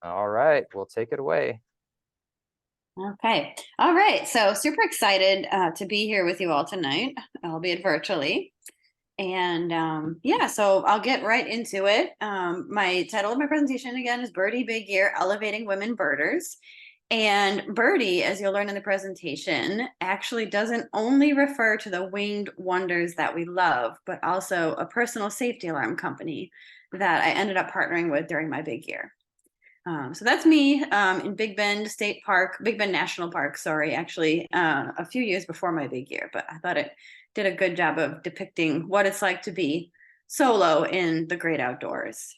All right, we'll take it away. Okay. All right. So super excited to be here with you all tonight, albeit virtually. And yeah, so I'll get right into it. My title of my presentation again is Birdie Big Year, Elevating Women Birders. And Birdie, as you'll learn in the presentation, actually doesn't only refer to the winged wonders that we love, but also a personal safety alarm company that I ended up partnering with during my big year. So that's me in Big Bend State Park, Big Bend National Park, sorry, actually a few years before my big year, but I thought it did a good job of depicting what it's like to be solo in the great outdoors.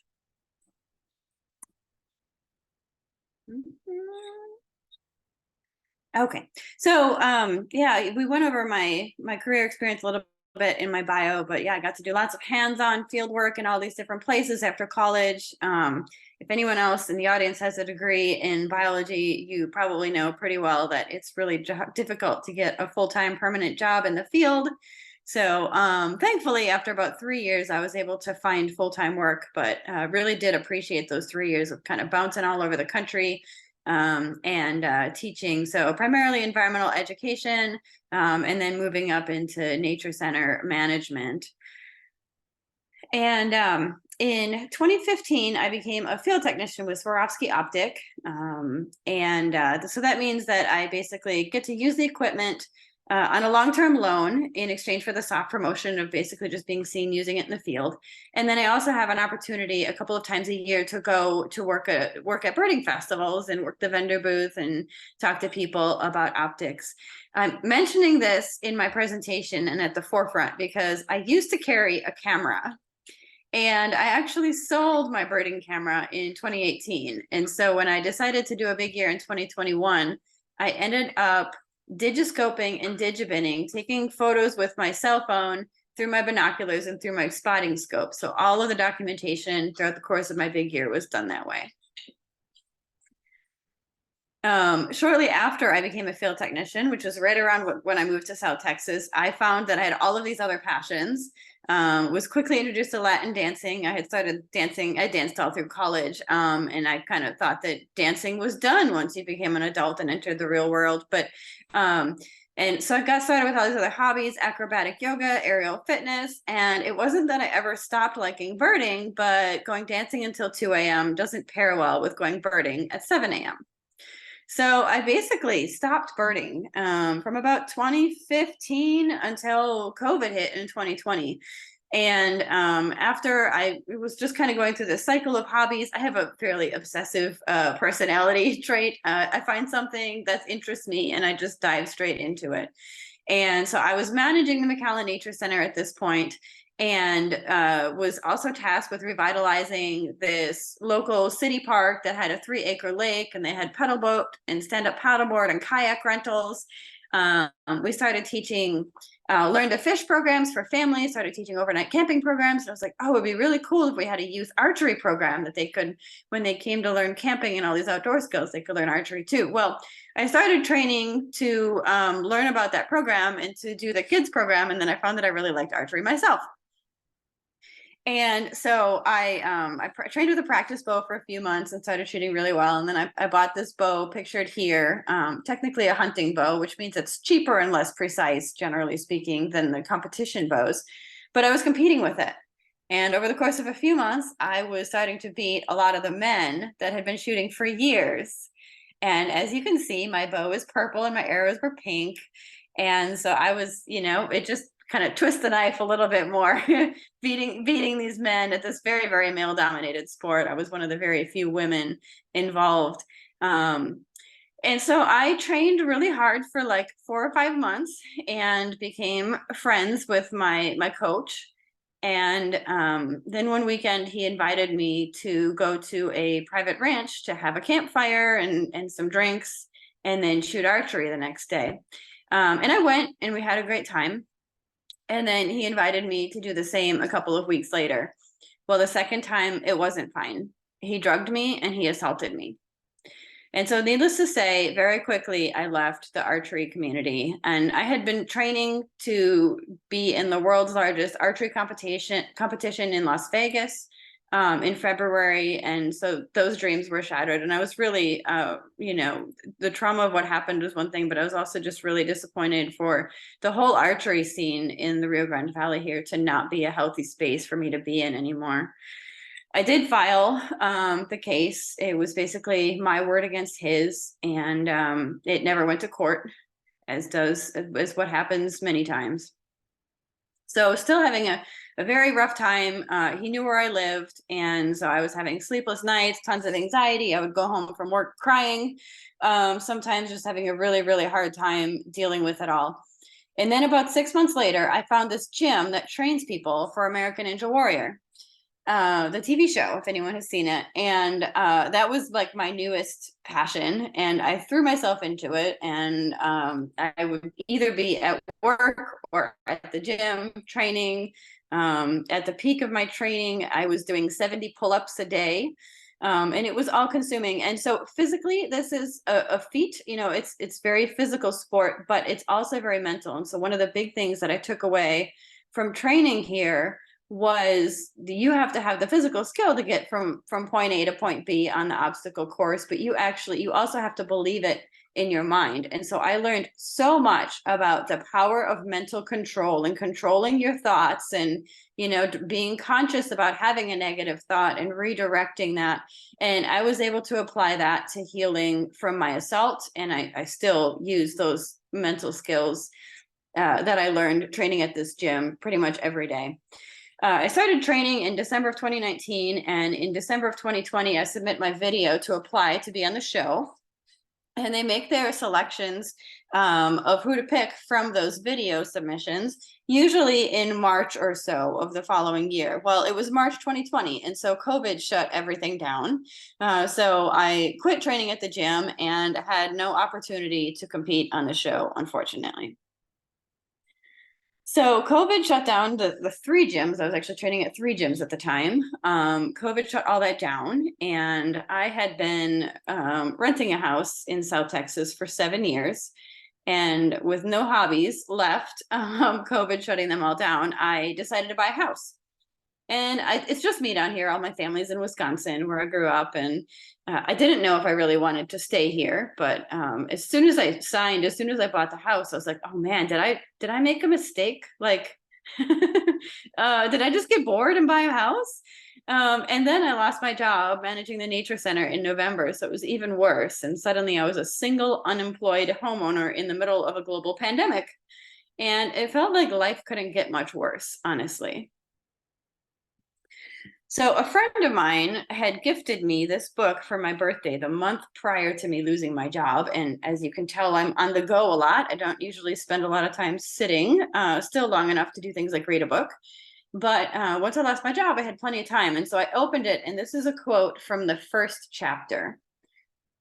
Okay, so yeah, we went over my career experience a little bit in my bio, but yeah, I got to do lots of hands-on field work in all these different places after college. If anyone else in the audience has a degree in biology, you probably know pretty well that it's really difficult to get a full-time permanent job in the field. So thankfully, after about 3 years, I was able to find full-time work, but really did appreciate those 3 years of kind of bouncing all over the country and teaching. So primarily environmental education, and then moving up into nature center management. And in 2015, I became a field technician with Swarovski Optic. So that means that I basically get to use the equipment on a long-term loan in exchange for the soft promotion of basically just being seen using it in the field. And then I also have an opportunity a couple of times a year to go to work at birding festivals and work the vendor booth and talk to people about optics. I'm mentioning this in my presentation and at the forefront because I used to carry a camera. And I actually sold my birding camera in 2018. And so when I decided to do a big year in 2021, I ended up digiscoping and digibinning, taking photos with my cell phone through my binoculars and through my spotting scope. So all of the documentation throughout the course of my big year was done that way. Shortly after I became a field technician, which was right around when I moved to South Texas, I found that I had all of these other passions. Was quickly introduced to Latin dancing. I had started dancing. I danced all through college, and I kind of thought that dancing was done once you became an adult and entered the real world. And so I got started with all these other hobbies: acrobatic yoga, aerial fitness, and it wasn't that I ever stopped liking birding, but going dancing until 2 a.m. doesn't pair well with going birding at 7 a.m. So I basically stopped birding from about 2015 until COVID hit in 2020. And after I was just kind of going through this cycle of hobbies, I have a fairly obsessive personality trait. I find something that interests me and I just dive straight into it. And so I was managing the McAllen Nature Center at this point, and was also tasked with revitalizing this local city park that had a 3-acre lake, and they had pedal boat and stand-up paddleboard and kayak rentals. We started teaching learn to fish programs for families, started teaching overnight camping programs. And I was like, oh, it'd be really cool if we had a youth archery program that they could, when they came to learn camping and all these outdoor skills, they could learn archery too. Well, I started training to learn about that program and to do the kids program. And then I found that I really liked archery myself. And so I trained with a practice bow for a few months and started shooting really well. And then I bought this bow pictured here, technically a hunting bow, which means it's cheaper and less precise, generally speaking, than the competition bows. But I was competing with it. And over the course of a few months, I was starting to beat a lot of the men that had been shooting for years. And as you can see, my bow is purple and my arrows were pink. And so I was, it just kind of twist the knife a little bit more, beating these men at this very, very male dominated sport. I was one of the very few women involved. And so I trained really hard for like 4 or 5 months and became friends with my coach. And then one weekend he invited me to go to a private ranch to have a campfire and some drinks and then shoot archery the next day. And I went and we had a great time. And then he invited me to do the same a couple of weeks later. Well, the second time it wasn't fine. He drugged me and he assaulted me. And so needless to say, very quickly, I left the archery community. And I had been training to be in the world's largest archery competition in Las Vegas. in February. And so those dreams were shattered. And I was really, the trauma of what happened was one thing, but I was also just really disappointed for the whole archery scene in the Rio Grande Valley here to not be a healthy space for me to be in anymore. I did file the case. It was basically my word against his, and it never went to court, as what happens many times. So still having a very rough time. He knew where I lived, and so I was having sleepless nights, tons of anxiety. I would go home from work crying, sometimes just having a really, really hard time dealing with it all. And then about 6 months later, I found this gym that trains people for American Ninja Warrior, the TV show, if anyone has seen it. And that was like my newest passion. And I threw myself into it. And I would either be at work or at the gym training. At the peak of my training, I was doing 70 pull-ups a day. And it was all consuming. And so physically, this is a feat, it's very physical sport, but it's also very mental. And so one of the big things that I took away from training here was you have to have the physical skill to get from point A to point B on the obstacle course, but you also have to believe it in your mind. And so I learned so much about the power of mental control and controlling your thoughts, and being conscious about having a negative thought and redirecting that. And I was able to apply that to healing from my assault, and I still use those mental skills that I learned training at this gym pretty much every day. I started training in December of 2019, and in December of 2020, I submit my video to apply to be on the show. And they make their selections of who to pick from those video submissions, usually in March or so of the following year. Well, it was March 2020, and so COVID shut everything down. So I quit training at the gym and had no opportunity to compete on the show, unfortunately. So COVID shut down the 3 gyms. I was actually training at 3 gyms at the time. COVID shut all that down, and I had been renting a house in South Texas for 7 years. And with no hobbies left, COVID shutting them all down, I decided to buy a house. And it's just me down here. All my family's in Wisconsin, where I grew up, and I didn't know if I really wanted to stay here. But as soon as I bought the house, I was like, "Oh man, did I make a mistake? Like, did I just get bored and buy a house?" And then I lost my job managing the nature center in November, so it was even worse. And suddenly, I was a single, unemployed homeowner in the middle of a global pandemic, and it felt like life couldn't get much worse, honestly. So a friend of mine had gifted me this book for my birthday the month prior to me losing my job. And as you can tell, I'm on the go a lot. I don't usually spend a lot of time sitting still long enough to do things like read a book. But once I lost my job, I had plenty of time. And so I opened it, and this is a quote from the first chapter.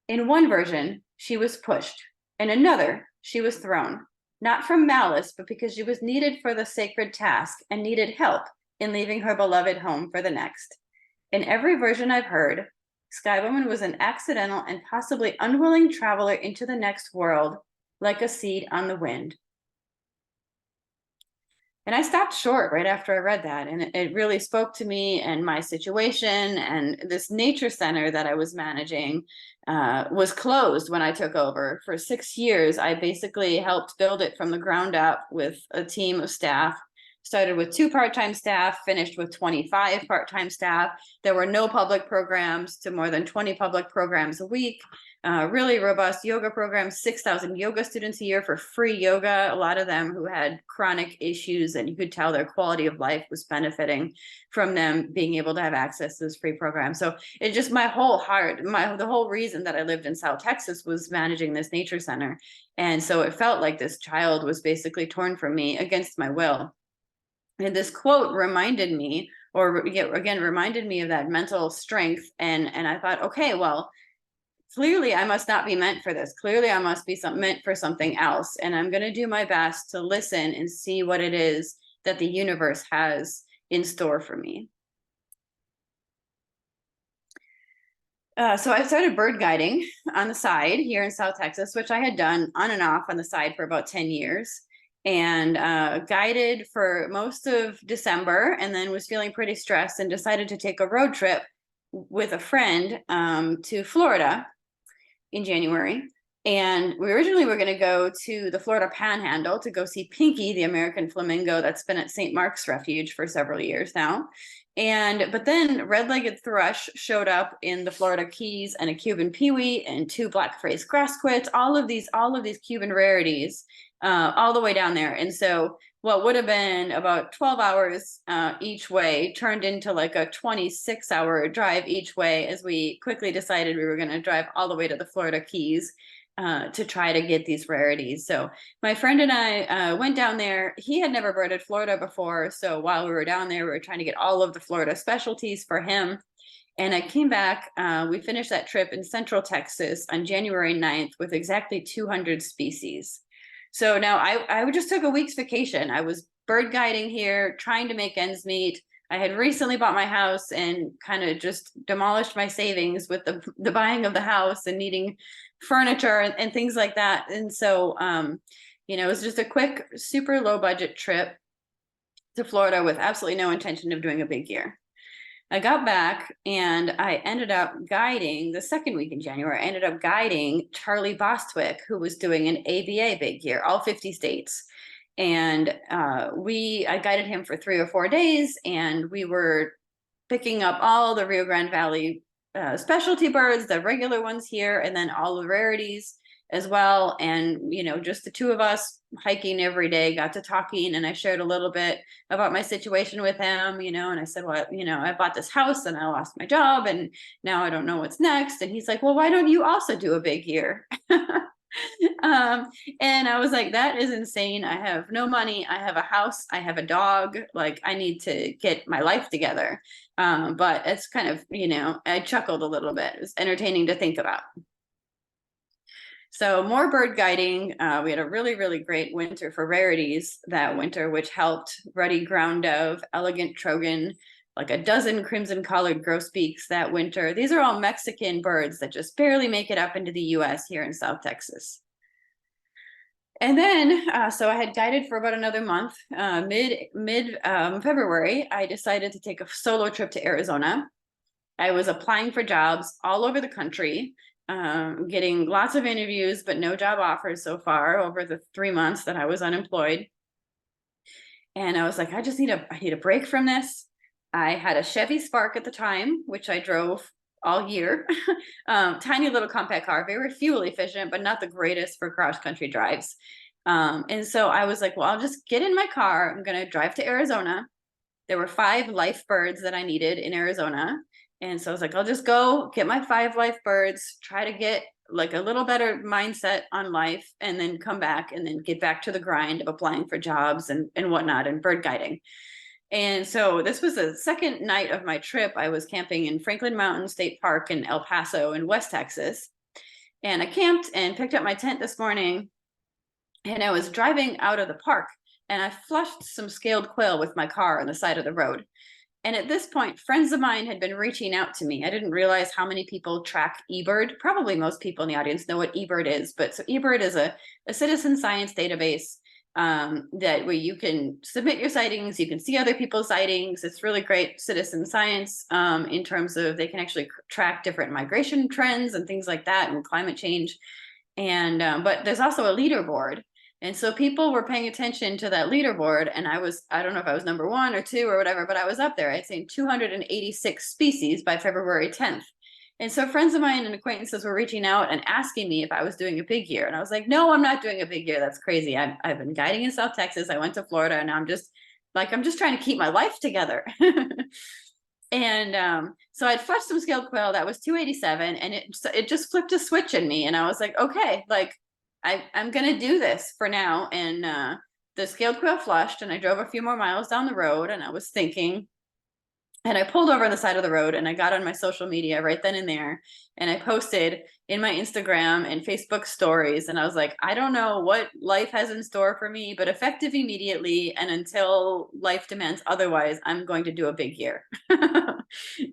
"In one version, she was pushed. In another, she was thrown. Not from malice, but because she was needed for the sacred task and needed help in leaving her beloved home for the next. In every version I've heard, Skywoman was an accidental and possibly unwilling traveler into the next world, like a seed on the wind." And I stopped short right after I read that. And it really spoke to me and my situation. And this nature center that I was managing was closed when I took over. For 6 years, I basically helped build it from the ground up with a team of staff. Started with 2 part-time staff, finished with 25 part-time staff. There were no public programs to more than 20 public programs a week. Really robust yoga programs, 6,000 yoga students a year for free yoga, a lot of them who had chronic issues, and you could tell their quality of life was benefiting from them being able to have access to this free program. So it just, my whole heart, the whole reason that I lived in South Texas was managing this nature center. And so it felt like this child was basically torn from me against my will. And this quote reminded me, reminded me of that mental strength. And I thought, okay, well, clearly I must not be meant for this. Clearly I must be meant for something else. And I'm going to do my best to listen and see what it is that the universe has in store for me. So I started bird guiding on the side here in South Texas, which I had done on and off on the side for about 10 years. and guided for most of December, and then was feeling pretty stressed and decided to take a road trip with a friend to Florida in January. And we originally were going to go to the Florida Panhandle to go see Pinky, the American flamingo that's been at St. Mark's Refuge for several years now. But then red-legged thrush showed up in the Florida Keys, and a Cuban peewee and 2 black-faced grassquits, all of these Cuban rarities, all the way down there. And so what would have been about 12 hours each way turned into like a 26-hour drive each way, as we quickly decided we were going to drive all the way to the Florida Keys to try to get these rarities. So my friend and I went down there. He had never birded Florida before, so while we were down there, we were trying to get all of the Florida specialties for him. And I came back, we finished that trip in Central Texas on January 9th with exactly 200 species. So now I just took a week's vacation. I was bird guiding here, trying to make ends meet. I had recently bought my house and kind of just demolished my savings with the buying of the house and needing furniture and things like that. And so, it was just a quick, super low budget trip to Florida with absolutely no intention of doing a big year. I got back and I ended up guiding the second week in January. I ended up guiding Charlie Bostwick, who was doing an ABA big year, all 50 states. And I guided him for 3 or 4 days, and we were picking up all the Rio Grande Valley specialty birds, the regular ones here, and then all the rarities as well. And, just the 2 of us hiking every day, got to talking, and I shared a little bit about my situation with him, and I said, well, I bought this house and I lost my job and now I don't know what's next. And he's like, well, why don't you also do a big year? And I was like, that is insane. I have no money. I have a house. I have a dog. Like, I need to get my life together. But it's kind of, I chuckled a little bit. It was entertaining to think about. So more bird guiding. We had a really, really great winter for rarities that winter, which helped ruddy ground dove, elegant trogon, like a dozen crimson collared grosbeaks that winter. These are all Mexican birds that just barely make it up into the US here in South Texas. And then, so I had guided for about another month. Mid February, I decided to take a solo trip to Arizona. I was applying for jobs all over the country, getting lots of interviews, but no job offers so far over the 3 months that I was unemployed. And I was like, I need a break from this. I had a Chevy Spark at the time, which I drove all year. Tiny little compact car, very fuel efficient, but not the greatest for cross-country drives. And so I was like, well, I'll just get in my car. I'm going to drive to Arizona. There were 5 life birds that I needed in Arizona. And so I was like, I'll just go get my 5 life birds, try to get like a little better mindset on life, and then come back and then get back to the grind of applying for jobs and whatnot and bird guiding. And so this was the second night of my trip. I was camping in Franklin Mountain State Park in El Paso in West Texas. And I camped and picked up my tent this morning. And I was driving out of the park and I flushed some scaled quail with my car on the side of the road. And at this point, friends of mine had been reaching out to me. I didn't realize how many people track eBird. Probably most people in the audience know what eBird is. But so eBird is a citizen science database that where you can submit your sightings, you can see other people's sightings. It's really great citizen science in terms of they can actually track different migration trends and things like that and climate change. And but there's also a leaderboard. And so people were paying attention to that leaderboard, and I don't know if I was number 1 or 2 or whatever, but I was up there. I'd seen 286 species by February 10th. And so friends of mine and acquaintances were reaching out and asking me if I was doing a big year. And I was like, no, I'm not doing a big year. That's crazy. I've been guiding in South Texas. I went to Florida, and I'm just trying to keep my life together. And so I'd flushed some scaled quail. That was 287. And it just flipped a switch in me. And I was like, okay, like I'm going to do this for now. And the scaled quail flushed, and I drove a few more miles down the road, and I was thinking, and I pulled over on the side of the road, and I got on my social media right then and there. And I posted in my Instagram and Facebook stories. And I was like, I don't know what life has in store for me, but effective immediately. And until life demands otherwise, I'm going to do a big year.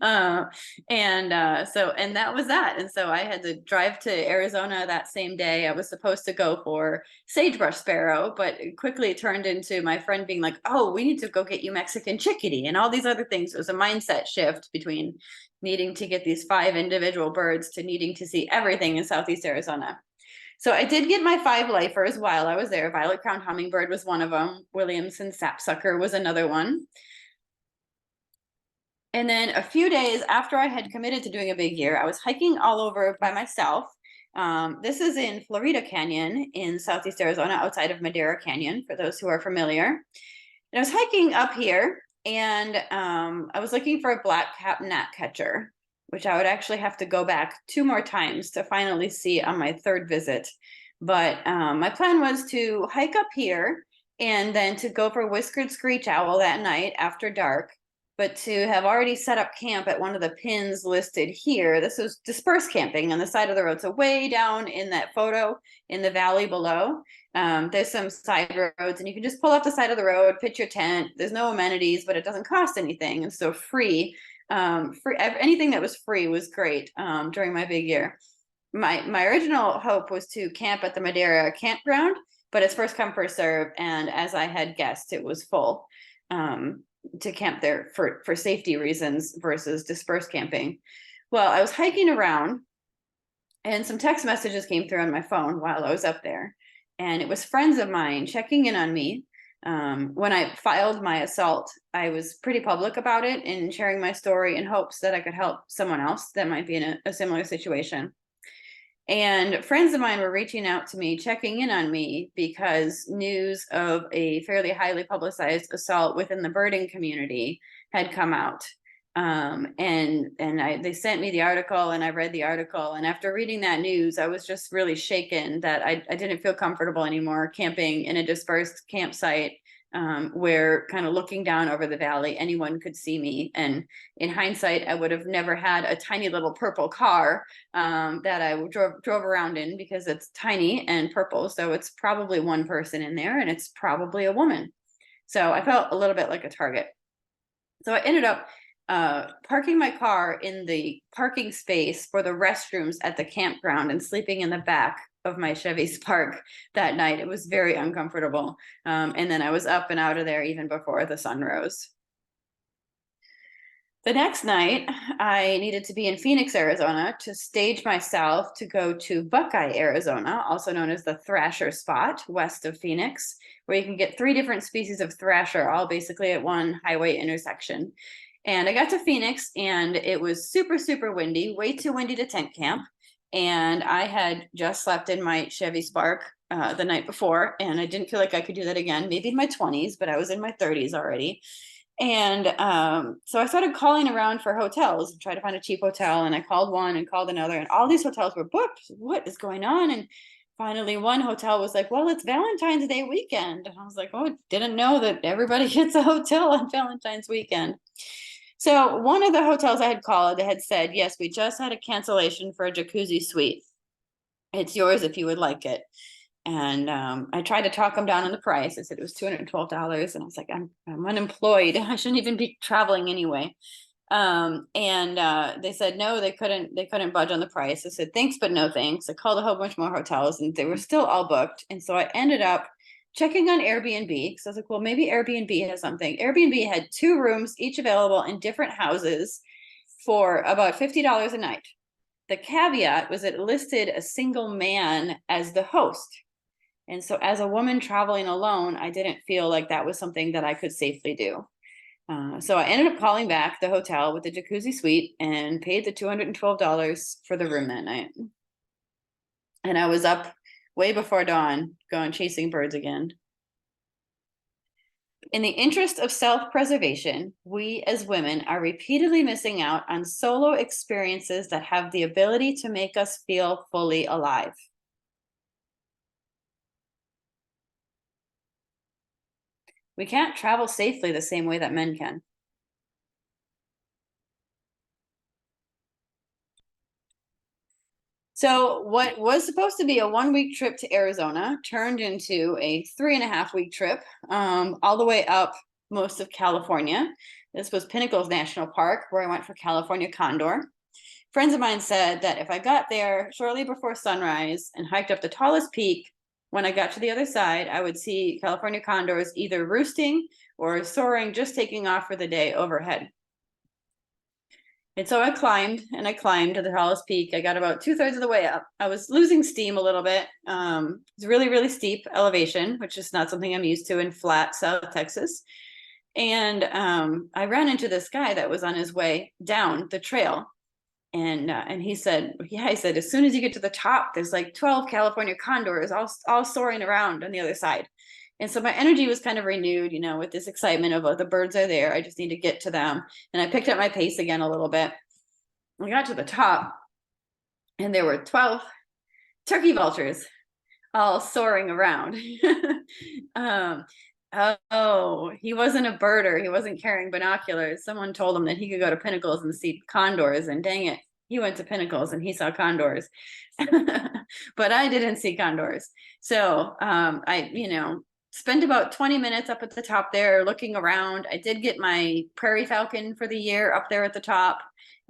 And that was that. And so I had to drive to Arizona that same day. I was supposed to go for sagebrush sparrow, but it quickly turned into my friend being like, oh, we need to go get you Mexican chickadee and all these other things. It was a mindset shift between needing to get these 5 individual birds to needing to see everything in Southeast Arizona. So I did get my 5 lifers while I was there. Violet-crowned hummingbird was one of them. Williamson sapsucker was another one. And then a few days after I had committed to doing a big year, I was hiking all over by myself. This is in Florida Canyon in Southeast Arizona, outside of Madera Canyon, for those who are familiar. And I was hiking up here, and I was looking for a black-capped gnatcatcher, which I would actually have to go back 2 more times to finally see on my 3rd visit. But my plan was to hike up here and then to go for whiskered screech owl that night after dark, but to have already set up camp at one of the pins listed here. This was dispersed camping on the side of the road. So way down in that photo in the valley below, there's some side roads, and you can just pull up the side of the road, pitch your tent. There's no amenities, but it doesn't cost anything. And so free, anything that was free was great during my big year. My original hope was to camp at the Madera campground, but it's first come, first serve. And as I had guessed, it was full. To camp there for safety reasons versus dispersed camping. Well, I was hiking around, and some text messages came through on my phone while I was up there. And it was friends of mine checking in on me. When I filed my assault, I was pretty public about it and sharing my story in hopes that I could help someone else that might be in a similar situation. And friends of mine were reaching out to me, checking in on me, because news of a fairly highly publicized assault within the birding community had come out. They sent me the article, and I read the article. And after reading that news, I was just really shaken that I didn't feel comfortable anymore camping in a dispersed campsite, where kind of looking down over the valley, anyone could see me. And in hindsight, I would have never had a tiny little purple car that I drove around in, because it's tiny and purple. So it's probably one person in there, and it's probably a woman. So I felt a little bit like a target. So I ended up parking my car in the parking space for the restrooms at the campground and sleeping in the back of my Chevy Spark that night. It was very uncomfortable. And then I was up and out of there even before the sun rose. The next night, I needed to be in Phoenix, Arizona, to stage myself to go to Buckeye, Arizona, also known as the Thrasher Spot, west of Phoenix, where you can get 3 different species of thrasher, all basically at one highway intersection. And I got to Phoenix, and it was super, super windy, way too windy to tent camp. And I had just slept in my Chevy Spark the night before, and I didn't feel like I could do that again, maybe in my 20s, but I was in my 30s already. And so I started calling around for hotels and tried to find a cheap hotel. And I called one and called another, and all these hotels were booked. What is going on? And finally, one hotel was like, well, it's Valentine's Day weekend. And I was like, oh, didn't know that everybody gets a hotel on Valentine's weekend. So one of the hotels I had called, they had said, yes, we just had a cancellation for a jacuzzi suite. It's yours if you would like it. And I tried to talk them down on the price. I said it was $212. And I was like, I'm unemployed. I shouldn't even be traveling anyway. They said, no, they couldn't budge on the price. I said, thanks, but no thanks. I called a whole bunch more hotels, and they were still all booked. And so I ended up checking on Airbnb, because I was like, well, maybe Airbnb has something. Airbnb had 2 rooms, each available in different houses for about $50 a night. The caveat was it listed a single man as the host. And so as a woman traveling alone, I didn't feel like that was something that I could safely do. So I ended up calling back the hotel with the jacuzzi suite and paid the $212 for the room that night. And I was up way before dawn, going chasing birds again. In the interest of self-preservation, we as women are repeatedly missing out on solo experiences that have the ability to make us feel fully alive. We can't travel safely the same way that men can. So what was supposed to be a 1-week trip to Arizona turned into a 3.5-week trip, all the way up most of California, This was Pinnacles National Park, where I went for California condor. Friends of mine said that if I got there shortly before sunrise and hiked up the tallest peak, when I got to the other side, I would see California condors either roosting or soaring, just taking off for the day overhead. And so I climbed to the tallest peak. I got about 2/3 of the way up. I was losing steam a little bit. It's really, really steep elevation, which is not something I'm used to in flat South Texas. And I ran into this guy that was on his way down the trail. And he said, yeah, he said, as soon as you get to the top, there's like 12 California condors all soaring around on the other side. And so my energy was kind of renewed, you know, with this excitement of, oh, the birds are there. I just need to get to them. And I picked up my pace again a little bit. We got to the top and there were 12 turkey vultures all soaring around. Oh, he wasn't a birder. He wasn't carrying binoculars. Someone told him that he could go to Pinnacles and see condors, and dang it, he went to Pinnacles and he saw condors. But I didn't see condors. So I, you know, spent about 20 minutes up at the top there looking around. I did get my prairie falcon for the year up there at the top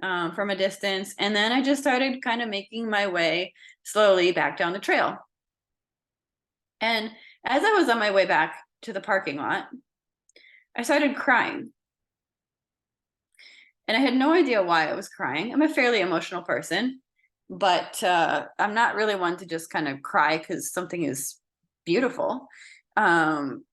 from a distance. And then I just started kind of making my way slowly back down the trail. And as I was on my way back to the parking lot, I started crying. And I had no idea why I was crying. I'm a fairly emotional person, but I'm not really one to just kind of cry because something is beautiful. And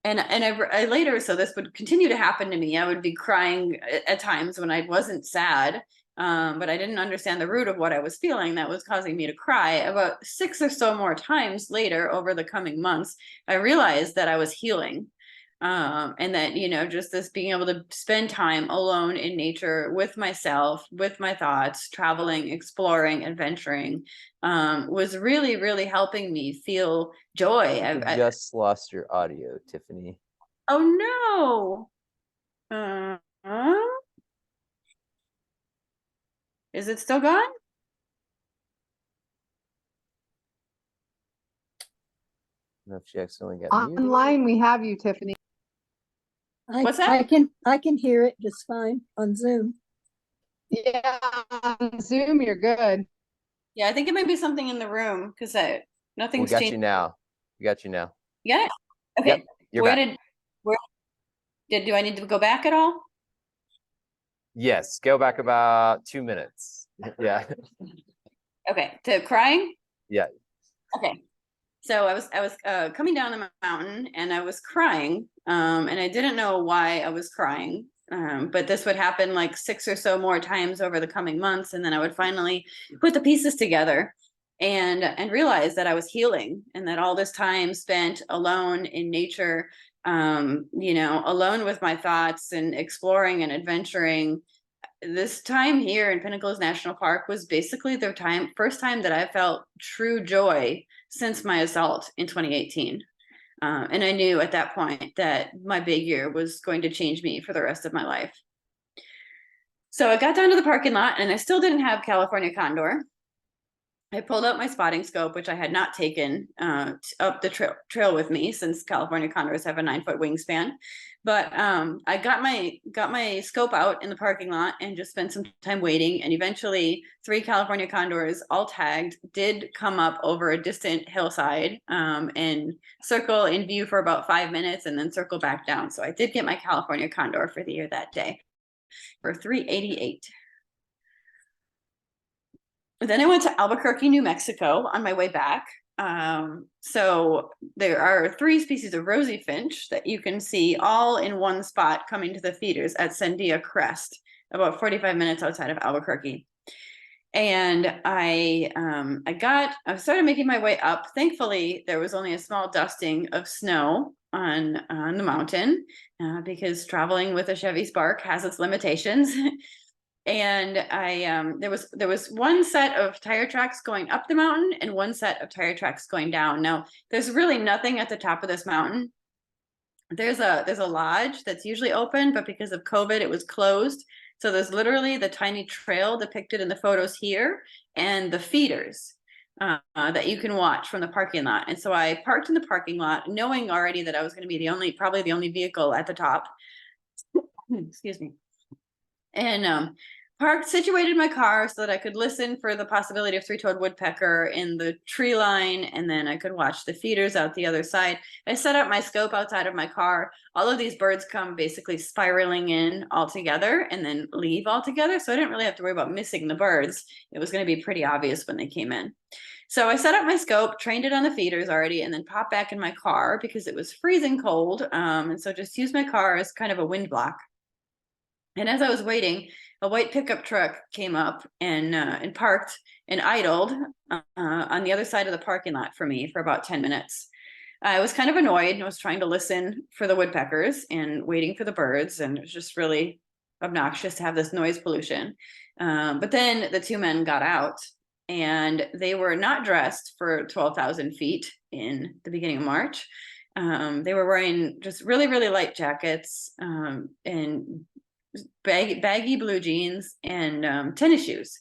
I later, so this would continue to happen to me. I would be crying at times when I wasn't sad, but I didn't understand the root of what I was feeling that was causing me to cry. About 6 or so more times later, over the coming months, I realized that I was healing. And that, you know, just this being able to spend time alone in nature with myself, with my thoughts, traveling, exploring, adventuring, was really, really helping me feel joy. I just lost your audio, Tiffany. Oh no. Is it still gone? I don't know if she accidentally got muted. Online, we have you, Tiffany. What's that? I can hear it just fine on Zoom. Yeah, on Zoom, you're good. Yeah, I think it might be something in the room because nothing's We got changed. you now. We got you now. You got it? Okay. Yep, you're back. Do I need to go back at all? Yes, go back about 2 minutes. Yeah. Okay, to crying? Yeah. Okay. So I was coming down the mountain and I was crying, and I didn't know why I was crying. But this would happen like 6 or so more times over the coming months, and then I would finally put the pieces together and realize that I was healing, and that all this time spent alone in nature, you know, alone with my thoughts and exploring and adventuring. This time here in Pinnacles National Park was basically the first time that I felt true joy since my assault in 2018. And I knew at that point that my big year was going to change me for the rest of my life. So I got down to the parking lot and I still didn't have California condor. I pulled out my spotting scope, which I had not taken up the trail with me, since California condors have a 9-foot wingspan. But I got my scope out in the parking lot and just spent some time waiting. And eventually 3 California condors, all tagged, did come up over a distant hillside and circle in view for about 5 minutes and then circle back down. So I did get my California condor for the year that day for 388. Then I went to Albuquerque, New Mexico on my way back. So there are 3 species of rosy finch that you can see all in one spot coming to the feeders at Sandia Crest, about 45 minutes outside of Albuquerque. And I started making my way up. Thankfully, there was only a small dusting of snow on the mountain because traveling with a Chevy Spark has its limitations. And there was one set of tire tracks going up the mountain and one set of tire tracks going down. Now there's really nothing at the top of this mountain. There's a lodge that's usually open, but because of COVID, it was closed. So there's literally the tiny trail depicted in the photos here and the feeders that you can watch from the parking lot. And so I parked in the parking lot, knowing already that I was going to be probably the only vehicle at the top. excuse me, and situated my car so that I could listen for the possibility of three-toed woodpecker in the tree line, and then I could watch the feeders out the other side. I set up my scope outside of my car. All of these birds come basically spiraling in all together and then leave all together, so I didn't really have to worry about missing the birds. It was going to be pretty obvious when they came in. So I set up my scope, trained it on the feeders already, and then popped back in my car because it was freezing cold, and so just used my car as kind of a wind block. And as I was waiting, a white pickup truck came up and parked and idled on the other side of the parking lot for me for about 10 minutes. I was kind of annoyed and was trying to listen for the woodpeckers and waiting for the birds, and it was just really obnoxious to have this noise pollution. But then the two men got out, and they were not dressed for 12,000 feet in the beginning of March. They were wearing just really, really light jackets and baggy blue jeans and tennis shoes.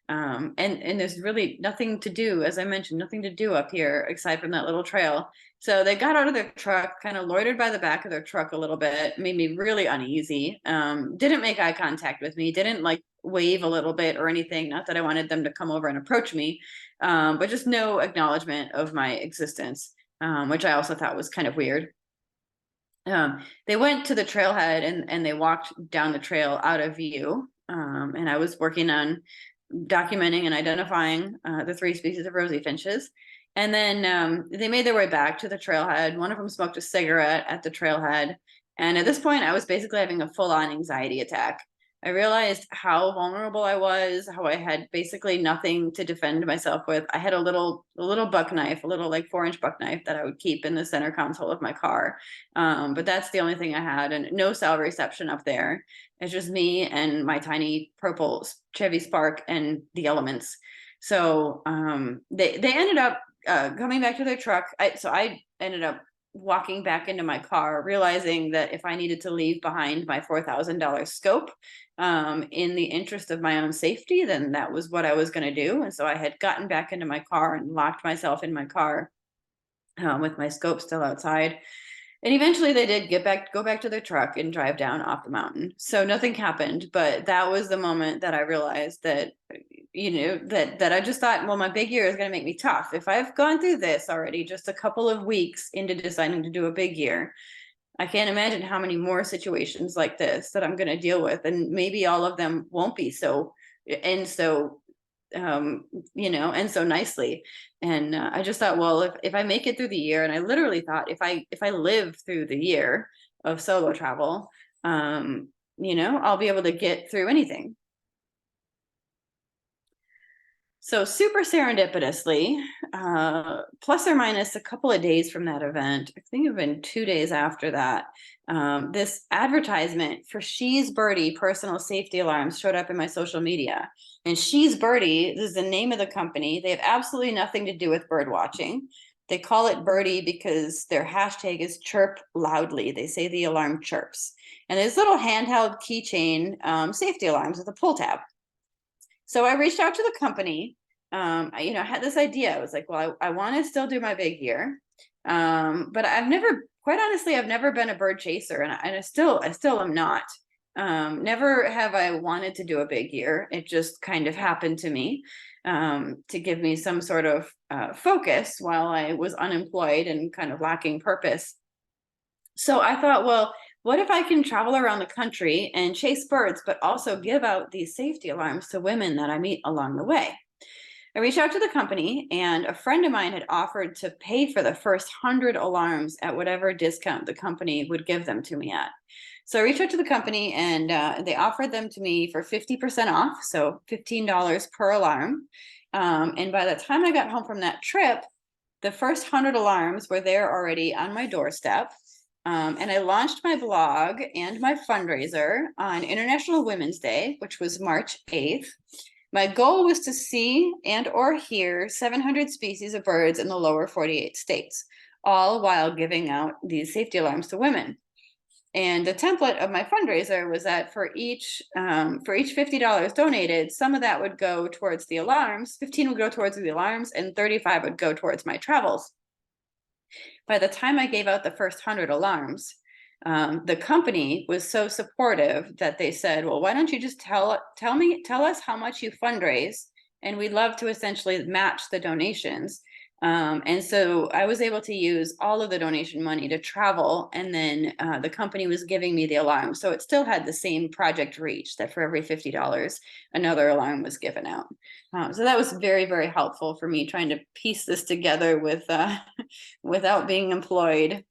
And there's really nothing to do, as I mentioned, nothing to do up here aside from that little trail. So they got out of their truck, kind of loitered by the back of their truck a little bit, made me really uneasy. Didn't make eye contact with me, didn't like wave a little bit or anything. Not that I wanted them to come over and approach me, but just no acknowledgement of my existence, which I also thought was kind of weird. They went to the trailhead and they walked down the trail out of view. And I was working on documenting and identifying the 3 species of rosy finches. And then they made their way back to the trailhead. One of them smoked a cigarette at the trailhead. And at this point, I was basically having a full-on anxiety attack. I realized how vulnerable I was, how I had basically nothing to defend myself with. I had a little buck knife, a little like 4-inch buck knife that I would keep in the center console of my car. But that's the only thing I had, and no cell reception up there. It's just me and my tiny purple Chevy Spark and the elements. So they ended up coming back to their truck. I ended up walking back into my car, realizing that if I needed to leave behind my $4,000 scope in the interest of my own safety, then that was what I was going to do. And so I had gotten back into my car and locked myself in my car with my scope still outside. And eventually they did go back to their truck and drive down off the mountain. So nothing happened, but that was the moment that I realized that, you know, that I just thought, well, my big year is going to make me tough. If I've gone through this already, just a couple of weeks into deciding to do a big year, I can't imagine how many more situations like this that I'm going to deal with. And maybe all of them won't be so, and so, you know, and so nicely. And I just thought, well, if I make it through the year, and I literally thought if I live through the year of solo travel, you know, I'll be able to get through anything. So super serendipitously, plus or minus a couple of days from that event, I think it had been 2 days after that, this advertisement for She's Birdie personal safety alarms showed up in my social media. And She's Birdie, this is the name of the company. They have absolutely nothing to do with bird watching. They call it Birdie because their hashtag is chirp loudly. They say the alarm chirps. And there's little handheld keychain safety alarms with a pull tab. So I reached out to the company. You know, I had this idea. I was like, well, I want to still do my big year. But quite honestly, I've never been a bird chaser, and I still am not. Never have I wanted to do a big year. It just kind of happened to me to give me some sort of focus while I was unemployed and kind of lacking purpose. So I thought, well, what if I can travel around the country and chase birds, but also give out these safety alarms to women that I meet along the way? I reached out to the company, and a friend of mine had offered to pay for the first 100 alarms at whatever discount the company would give them to me at. So I reached out to the company, and they offered them to me for 50% off, so $15 per alarm. And by the time I got home from that trip, the first 100 alarms were there already on my doorstep. And I launched my blog and my fundraiser on International Women's Day, which was March 8th. My goal was to see and or hear 700 species of birds in the lower 48 states, all while giving out these safety alarms to women. And the template of my fundraiser was that for each $50 donated, some of that would go towards the alarms, 15 would go towards the alarms, and 35 would go towards my travels. By the time I gave out the first 100 alarms, the company was so supportive that they said, well, why don't you just tell us how much you fundraise, and we'd love to essentially match the donations. And so I was able to use all of the donation money to travel, and then the company was giving me the alarm. So it still had the same project reach, that for every $50, another alarm was given out. So that was very, very helpful for me trying to piece this together with without being employed.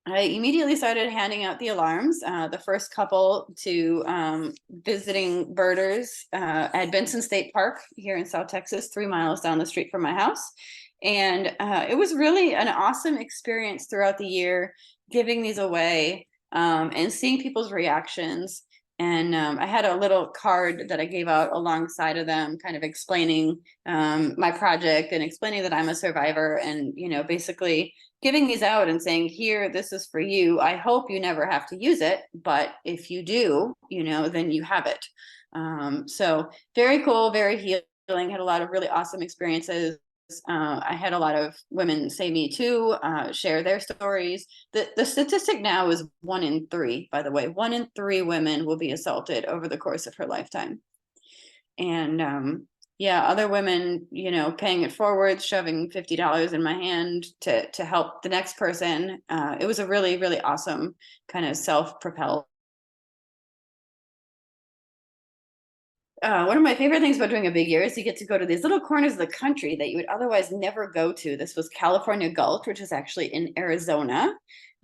I immediately started handing out the alarms. The first couple to visiting birders at Benson State Park here in South Texas, 3 miles down the street from my house. And it was really an awesome experience throughout the year, giving these away and seeing people's reactions. And I had a little card that I gave out alongside of them, kind of explaining my project and explaining that I'm a survivor, and, you know, basically giving these out and saying, here, this is for you. I hope you never have to use it, but if you do, you know, then you have it. So very cool, very healing. Had a lot of really awesome experiences. I had a lot of women say me too, share their stories. The statistic now is 1 in 3, by the way. 1 in 3 women will be assaulted over the course of her lifetime. And yeah, other women, you know, paying it forward, shoving $50 in my hand to help the next person. It was a really, really awesome kind of self-propelled. One of my favorite things about doing a big year is you get to go to these little corners of the country that you would otherwise never go to. This was California Gulch, which is actually in Arizona.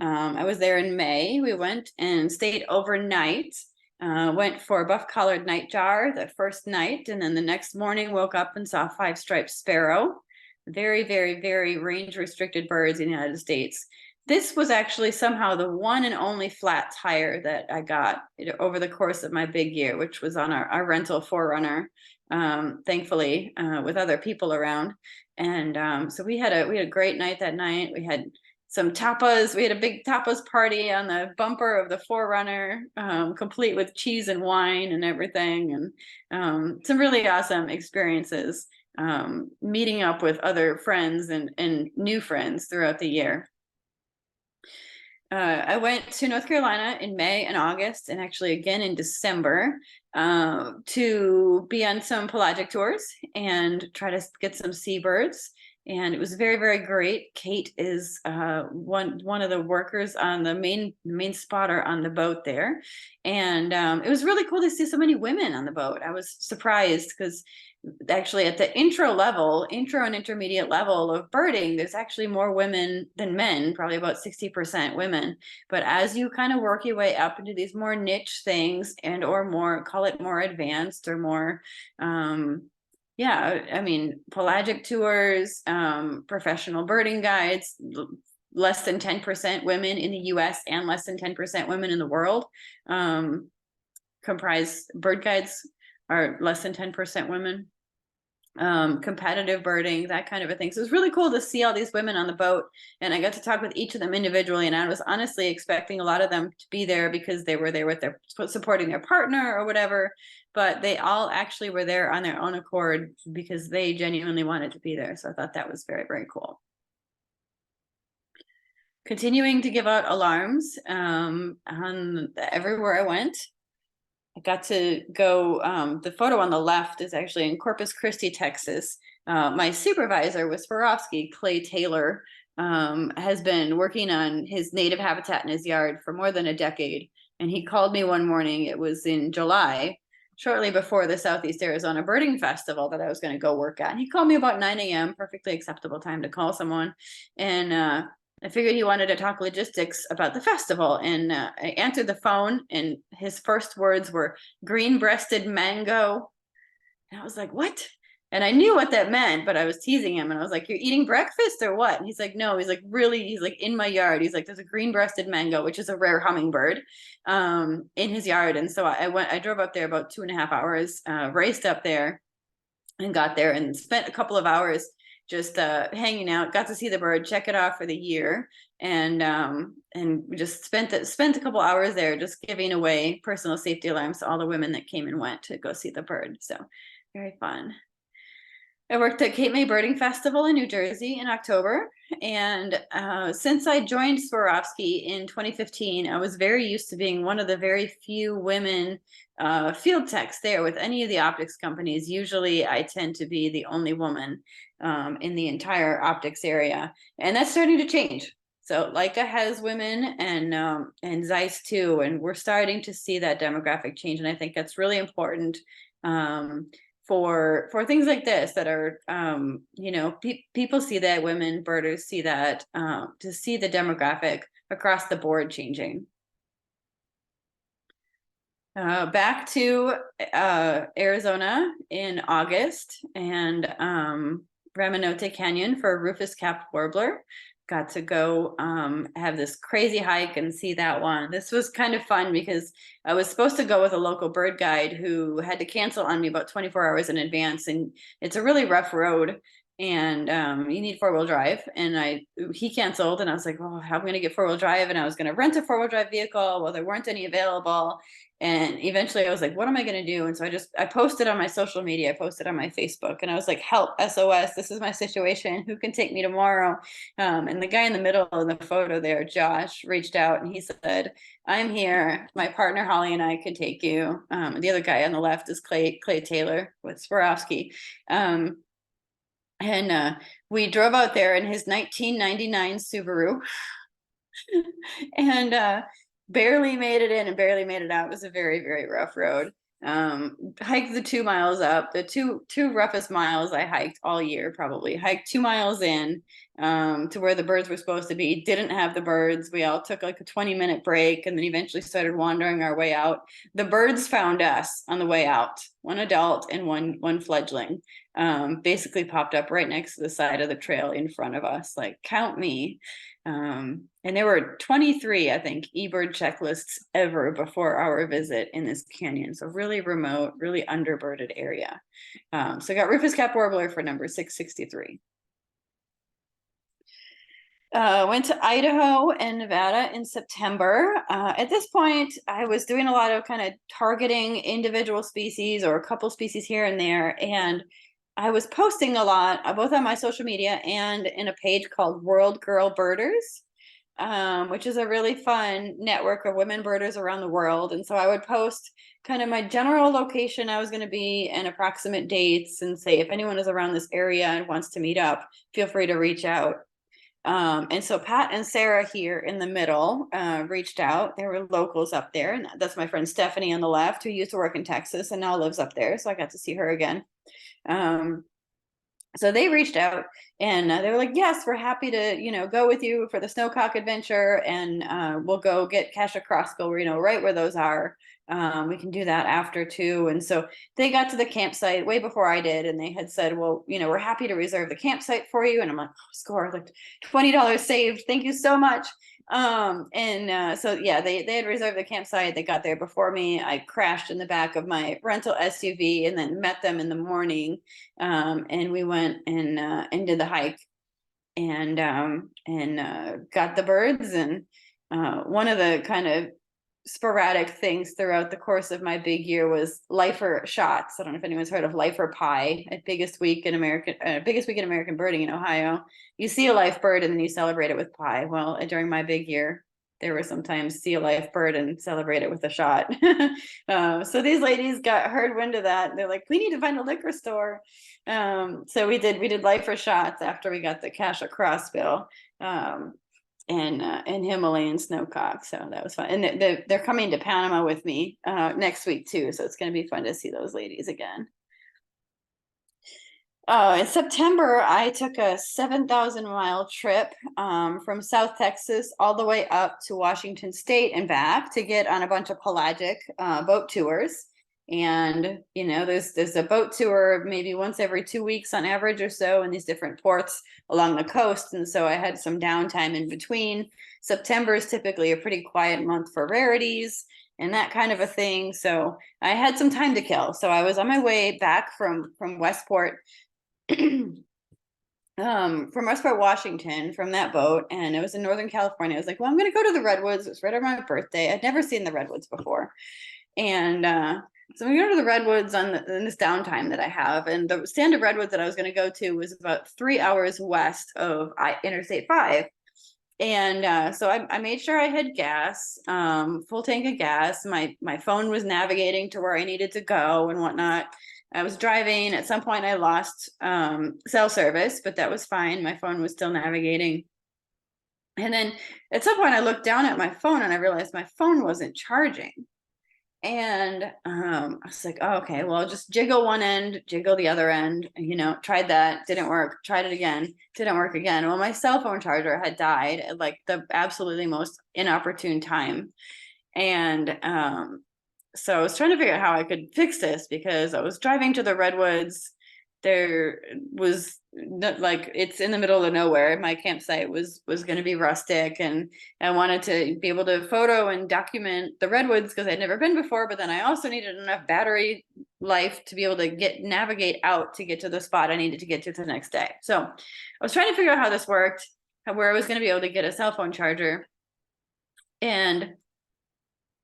I was there in May. We went and stayed overnight. Went for a buff-collared nightjar the first night, and then the next morning woke up and saw 5-striped sparrow. Very, very, very range-restricted birds in the United States. This was actually somehow the one and only flat tire that I got over the course of my big year, which was on our rental 4Runner, thankfully, with other people around. And so we had a great night that night. We had some tapas. We had a big tapas party on the bumper of the 4Runner, complete with cheese and wine and everything, and some really awesome experiences, meeting up with other friends and new friends throughout the year. I went to North Carolina in May and August, and actually again in December, to be on some pelagic tours and try to get some seabirds. And it was very, very great. Kate is one of the workers on the main spotter on the boat there. And it was really cool to see so many women on the boat. I was surprised because actually at the intro and intermediate level of birding, there's actually more women than men, probably about 60% women. But as you kind of work your way up into these more niche things and or more, call it more advanced or more, yeah, I mean, pelagic tours, professional birding guides, less than 10% women in the US and less than 10% women in the world comprise bird guides are less than 10% women. Competitive birding, that kind of a thing. So it was really cool to see all these women on the boat, and I got to talk with each of them individually, and I was honestly expecting a lot of them to be there because they were there with their supporting their partner or whatever, but they all actually were there on their own accord because they genuinely wanted to be there. So I thought that was very, very cool. Continuing to give out alarms everywhere I went. I got to go, the photo on the left is actually in Corpus Christi, Texas. My supervisor was Swarovski, Clay Taylor, has been working on his native habitat in his yard for more than a decade. And he called me one morning, it was in July, shortly before the Southeast Arizona Birding Festival that I was going to go work at. And he called me about 9 a.m., perfectly acceptable time to call someone. And I figured he wanted to talk logistics about the festival, and I answered the phone, and his first words were green-breasted mango. And I was like, what? And I knew what that meant, but I was teasing him, and I was like, you're eating breakfast or what? And he's like, no. He's like, really? He's like, in my yard. He's like, there's a green-breasted mango, which is a rare hummingbird, in his yard. And so I drove up there about 2.5 hours, raced up there and got there and spent a couple of hours just hanging out, got to see the bird, check it off for the year, and we just spent a couple hours there just giving away personal safety alarms to all the women that came and went to go see the bird. So very fun. I worked at Cape May Birding Festival in New Jersey in October. And since I joined Swarovski in 2015, I was very used to being one of the very few women field techs there with any of the optics companies. Usually I tend to be the only woman in the entire optics area. And that's starting to change. So Leica has women and Zeiss too. And we're starting to see that demographic change. And I think that's really important for things like this that are people see that, women birders see that, to see the demographic across the board changing. Back to Arizona in August, and Ramanote Canyon for rufous-capped warbler. Got to go have this crazy hike and see that one. This was kind of fun because I was supposed to go with a local bird guide who had to cancel on me about 24 hours in advance, and it's a really rough road, and you need four-wheel drive, and he canceled, and I was like, oh, how am I going to get four-wheel drive? And I was going to rent a four-wheel drive vehicle. Well, there weren't any available. And eventually I was like, what am I going to do? And so I posted on my social media, I posted on my Facebook, and I was like, help, SOS, this is my situation. Who can take me tomorrow? And the guy in the middle of the photo there, Josh, reached out and he said, I'm here. My partner, Holly, and I could take you. The other guy on the left is Clay Taylor with Swarovski. And we drove out there in his 1999 Subaru and barely made it in and barely made it out. It was a very, very rough road. Hiked the 2 miles up, the two roughest miles I hiked all year, probably. Hiked 2 miles in to where the birds were supposed to be. Didn't have the birds. We all took like a 20-minute break and then eventually started wandering our way out. The birds found us on the way out. One adult and one fledgling basically popped up right next to the side of the trail in front of us, like, count me. And there were 23, I think, eBird checklists ever before our visit in this canyon. So really remote, really underbirded area. So I got rufous cap warbler for number 663. Went to Idaho and Nevada in September. At this point, I was doing a lot of kind of targeting individual species or a couple species here and there. And I was posting a lot, both on my social media and in a page called World Girl Birders, which is a really fun network of women birders around the world. And so I would post kind of my general location I was going to be and approximate dates and say, if anyone is around this area and wants to meet up, feel free to reach out. And so Pat and Sarah here in the middle reached out. There were locals up there. And that's my friend Stephanie on the left, who used to work in Texas and now lives up there. So I got to see her again. So they reached out and they were like, yes, we're happy to, go with you for the snowcock adventure. And we'll go get cache a crossbill, right where those are. We can do that after too. And so they got to the campsite way before I did. And they had said, well, we're happy to reserve the campsite for you. And I'm like, oh, score, like $20 saved. Thank you so much. So yeah, they had reserved the campsite. They got there before me. I crashed in the back of my rental SUV and then met them in the morning. And we went and did the hike and got the birds. And one of the kind of sporadic things throughout the course of my big year was lifer shots. I don't know if anyone's heard of lifer pie at biggest week in American birding in Ohio. You see a live bird and then you celebrate it with pie. Well, during my big year, there were sometimes see a live bird and celebrate it with a shot. So these ladies heard wind of that. They're like, we need to find a liquor store. So we did lifer shots after we got the cache a crossbill. And Himalayan snowcock. So that was fun. And they're coming to Panama with me next week too. So it's going to be fun to see those ladies again. In September, I took a 7,000-mile trip from South Texas all the way up to Washington State and back to get on a bunch of pelagic boat tours. And, there's a boat tour maybe once every 2 weeks on average or so in these different ports along the coast. And so I had some downtime in between. September is typically a pretty quiet month for rarities and that kind of a thing. So I had some time to kill. So I was on my way back from Westport, from Westport, Washington, from that boat. And it was in Northern California. I was like, well, I'm going to go to the Redwoods. It was right around my birthday. I'd never seen the Redwoods before. And so we go to the redwoods in this downtime that I have, and the stand of redwoods that I was going to go to was about 3 hours west of Interstate 5. And so I made sure I had gas, full tank of gas. My phone was navigating to where I needed to go and whatnot. I was driving. At some point I lost cell service, but that was fine. My phone was still navigating. And then at some point I looked down at my phone and I realized my phone wasn't charging. And I was like, oh, okay, well, just jiggle one end, jiggle the other end, tried that, didn't work, tried it again, didn't work again. Well, my cell phone charger had died at like the absolutely most inopportune time. And so I was trying to figure out how I could fix this, because I was driving to the redwoods. There was like, it's in the middle of nowhere. My campsite was going to be rustic, and I wanted to be able to photo and document the redwoods because I'd never been before. But then I also needed enough battery life to be able to navigate out to get to the spot I needed to get to the next day. So I was trying to figure out how this worked, where I was going to be able to get a cell phone charger. And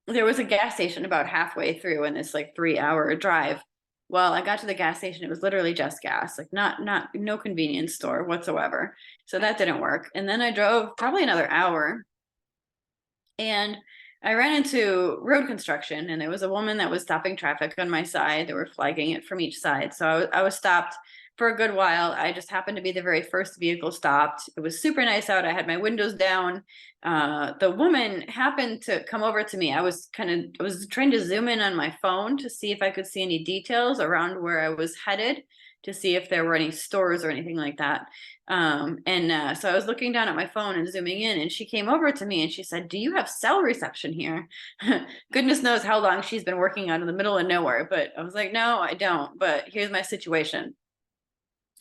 there was a gas station about halfway through in this like 3-hour drive. Well, I got to the gas station. It was literally just gas, like no convenience store whatsoever. So that didn't work. And then I drove probably another hour, and I ran into road construction, and there was a woman that was stopping traffic on my side. They were flagging it from each side. So I was stopped for a good while. I just happened to be the very first vehicle stopped. It was super nice out. I had my windows down. The woman happened to come over to me. I was trying to zoom in on my phone to see if I could see any details around where I was headed, to see if there were any stores or anything like that. So I was looking down at my phone and zooming in, and she came over to me and she said, "Do you have cell reception here?" Goodness knows how long she's been working out in the middle of nowhere, but I was like, "No, I don't, but here's my situation."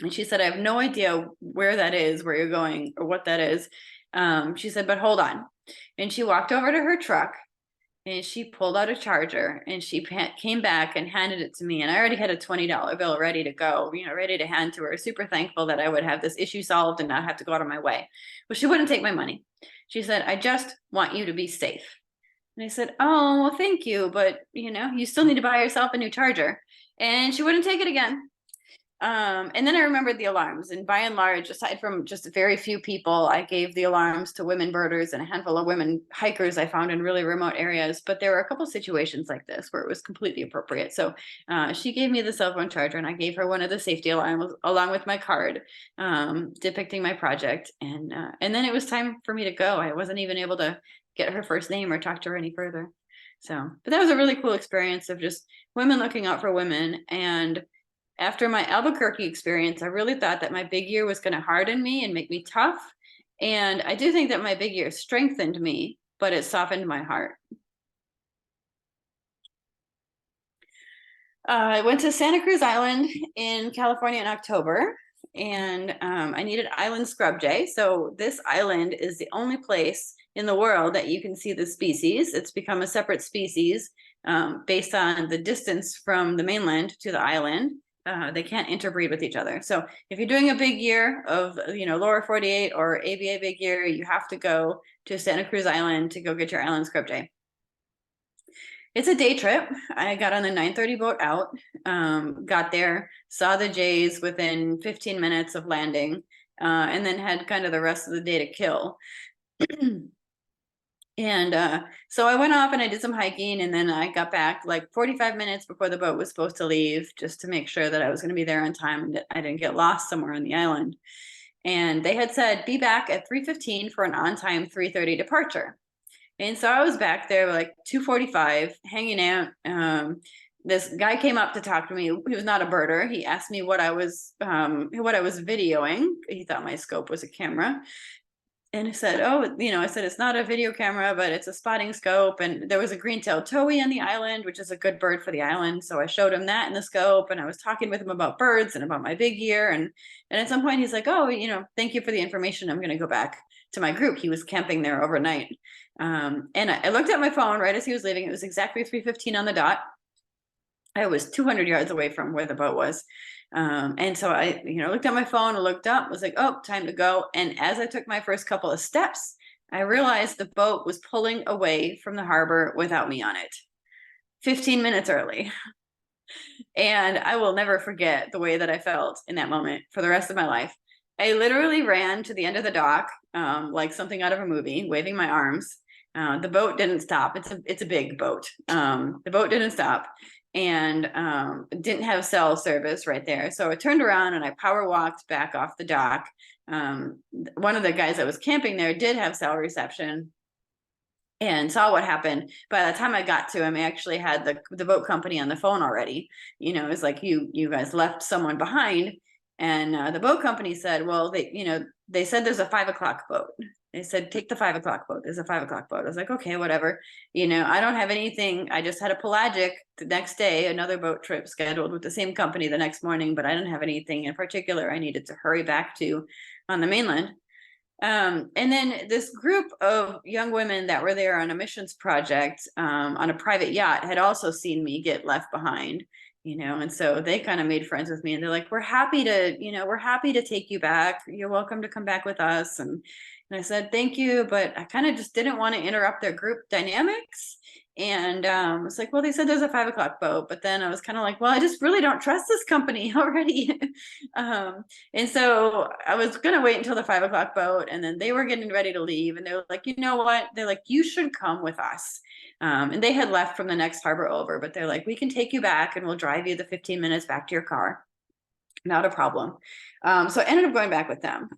And she said, "I have no idea where that is, where you're going, or what that is." She said, "But hold on." And she walked over to her truck and she pulled out a charger, and she came back and handed it to me. And I already had a $20 bill ready to go, ready to hand to her. Super thankful that I would have this issue solved and not have to go out of my way. But she wouldn't take my money. She said, "I just want you to be safe." And I said, "Oh, well, thank you. But, you still need to buy yourself a new charger." And she wouldn't take it again. And then I remembered the alarms, and by and large, aside from just very few people, I gave the alarms to women birders and a handful of women hikers I found in really remote areas. But there were a couple situations like this where it was completely appropriate. So she gave me the cell phone charger, and I gave her one of the safety alarms along with my card depicting my project. And then it was time for me to go. I wasn't even able to get her first name or talk to her any further. So, but that was a really cool experience of just women looking out for women. And after my Albuquerque experience, I really thought that my big year was going to harden me and make me tough. And I do think that my big year strengthened me, but it softened my heart. I went to Santa Cruz Island in California in October, and I needed island scrub jay. So this island is the only place in the world that you can see the species. It's become a separate species based on the distance from the mainland to the island. They can't interbreed with each other. So if you're doing a big year of, lower 48 or ABA big year, you have to go to Santa Cruz Island to go get your island scrub jay. It's a day trip. I got on the 9:30 boat out, got there, saw the jays within 15 minutes of landing, and then had kind of the rest of the day to kill. And so I went off and I did some hiking, and then I got back like 45 minutes before the boat was supposed to leave, just to make sure that I was going to be there on time and that I didn't get lost somewhere on the island. And they had said, be back at 3:15 for an on-time 3:30 departure. And so I was back there like 2:45 hanging out. This guy came up to talk to me. He was not a birder. He asked me what I was videoing. He thought my scope was a camera. And I said, I said, "It's not a video camera, but it's a spotting scope." And there was a green-tailed towhee on the island, which is a good bird for the island. So I showed him that in the scope, and I was talking with him about birds and about my big year. And at some point he's like, "Oh, thank you for the information. I'm going to go back to my group." He was camping there overnight. And I looked at my phone right as he was leaving. It was exactly 3:15 on the dot. I was 200 yards away from where the boat was. And so I, looked at my phone, looked up, was like, "Oh, time to go." And as I took my first couple of steps, I realized the boat was pulling away from the harbor without me on it. 15 minutes early. And I will never forget the way that I felt in that moment for the rest of my life. I literally ran to the end of the dock, like something out of a movie, waving my arms. The boat didn't stop. It's a big boat. The boat didn't stop, and didn't have cell service right there. So I turned around and I power walked back off the dock. One of the guys that was camping there did have cell reception and saw what happened. By the time I got to him, I actually had the boat company on the phone already. You know, it's like, you guys left someone behind. And the boat company said, well, they said there's a 5 o'clock boat. They said, take the 5 o'clock boat. There's a 5 o'clock boat. I was like, okay, whatever. You know, I don't have anything. I just had a pelagic the next day, another boat trip scheduled with the same company the next morning, but I didn't have anything in particular I needed to hurry back to on the mainland. And then this group of young women that were there on a missions project on a private yacht had also seen me get left behind, you know, and so they kind of made friends with me, and they're like, we're happy to take you back. You're welcome to come back with us. And I said, thank you, but I kind of just didn't want to interrupt their group dynamics. And it's like, well, they said there's a 5 o'clock boat, but then I was kind of like, well, I just really don't trust this company already. And so I was going to wait until the 5 o'clock boat, and then they were getting ready to leave. And they were like, you know what? They're like, you should come with us. And they had left from the next harbor over, but they're like, we can take you back and we'll drive you the 15 minutes back to your car. Not a problem. So I ended up going back with them.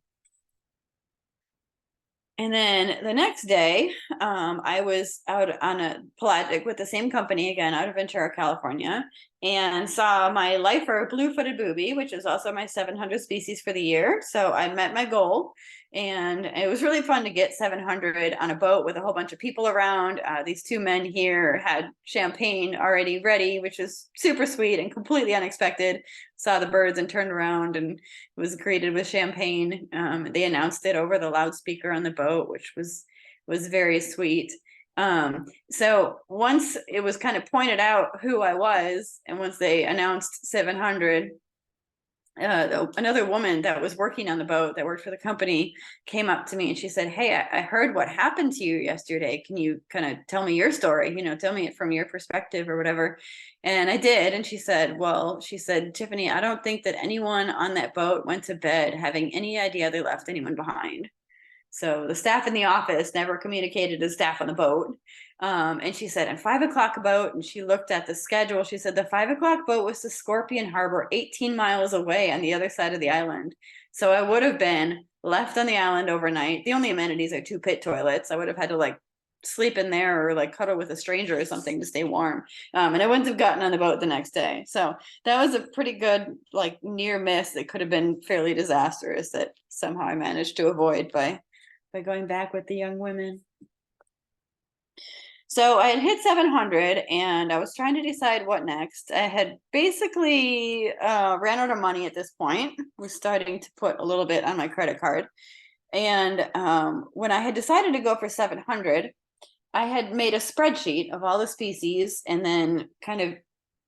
And then the next day, I was out on a pelagic with the same company again, out of Ventura, California, and saw my lifer blue-footed booby, which is also my 700 species for the year. So I met my goal, and it was really fun to get 700 on a boat with a whole bunch of people around. These two men here had champagne already ready, which is super sweet and completely unexpected. Saw the birds and turned around and was greeted with champagne. They announced it over the loudspeaker on the boat, which was very sweet. So once it was kind of pointed out who I was, and once they announced 700, another woman that was working on the boat that worked for the company came up to me and she said, hey, I heard what happened to you yesterday. Can you kind of tell me your story? You know, tell me it from your perspective or whatever. And I did. And she said, Tiffany, I don't think that anyone on that boat went to bed having any idea they left anyone behind. So the staff in the office never communicated to staff on the boat. And she said, and 5 o'clock boat, and she looked at the schedule. She said the 5 o'clock boat was to Scorpion Harbor, 18 miles away on the other side of the island. So I would have been left on the island overnight. The only amenities are 2 pit toilets. I would have had to like sleep in there or like cuddle with a stranger or something to stay warm. And I wouldn't have gotten on the boat the next day. So that was a pretty good like near miss that could have been fairly disastrous that somehow I managed to avoid by going back with the young women. So I had hit 700 and I was trying to decide what next. I had basically ran out of money at this point. Was starting to put a little bit on my credit card. And when I had decided to go for 700, I had made a spreadsheet of all the species and then kind of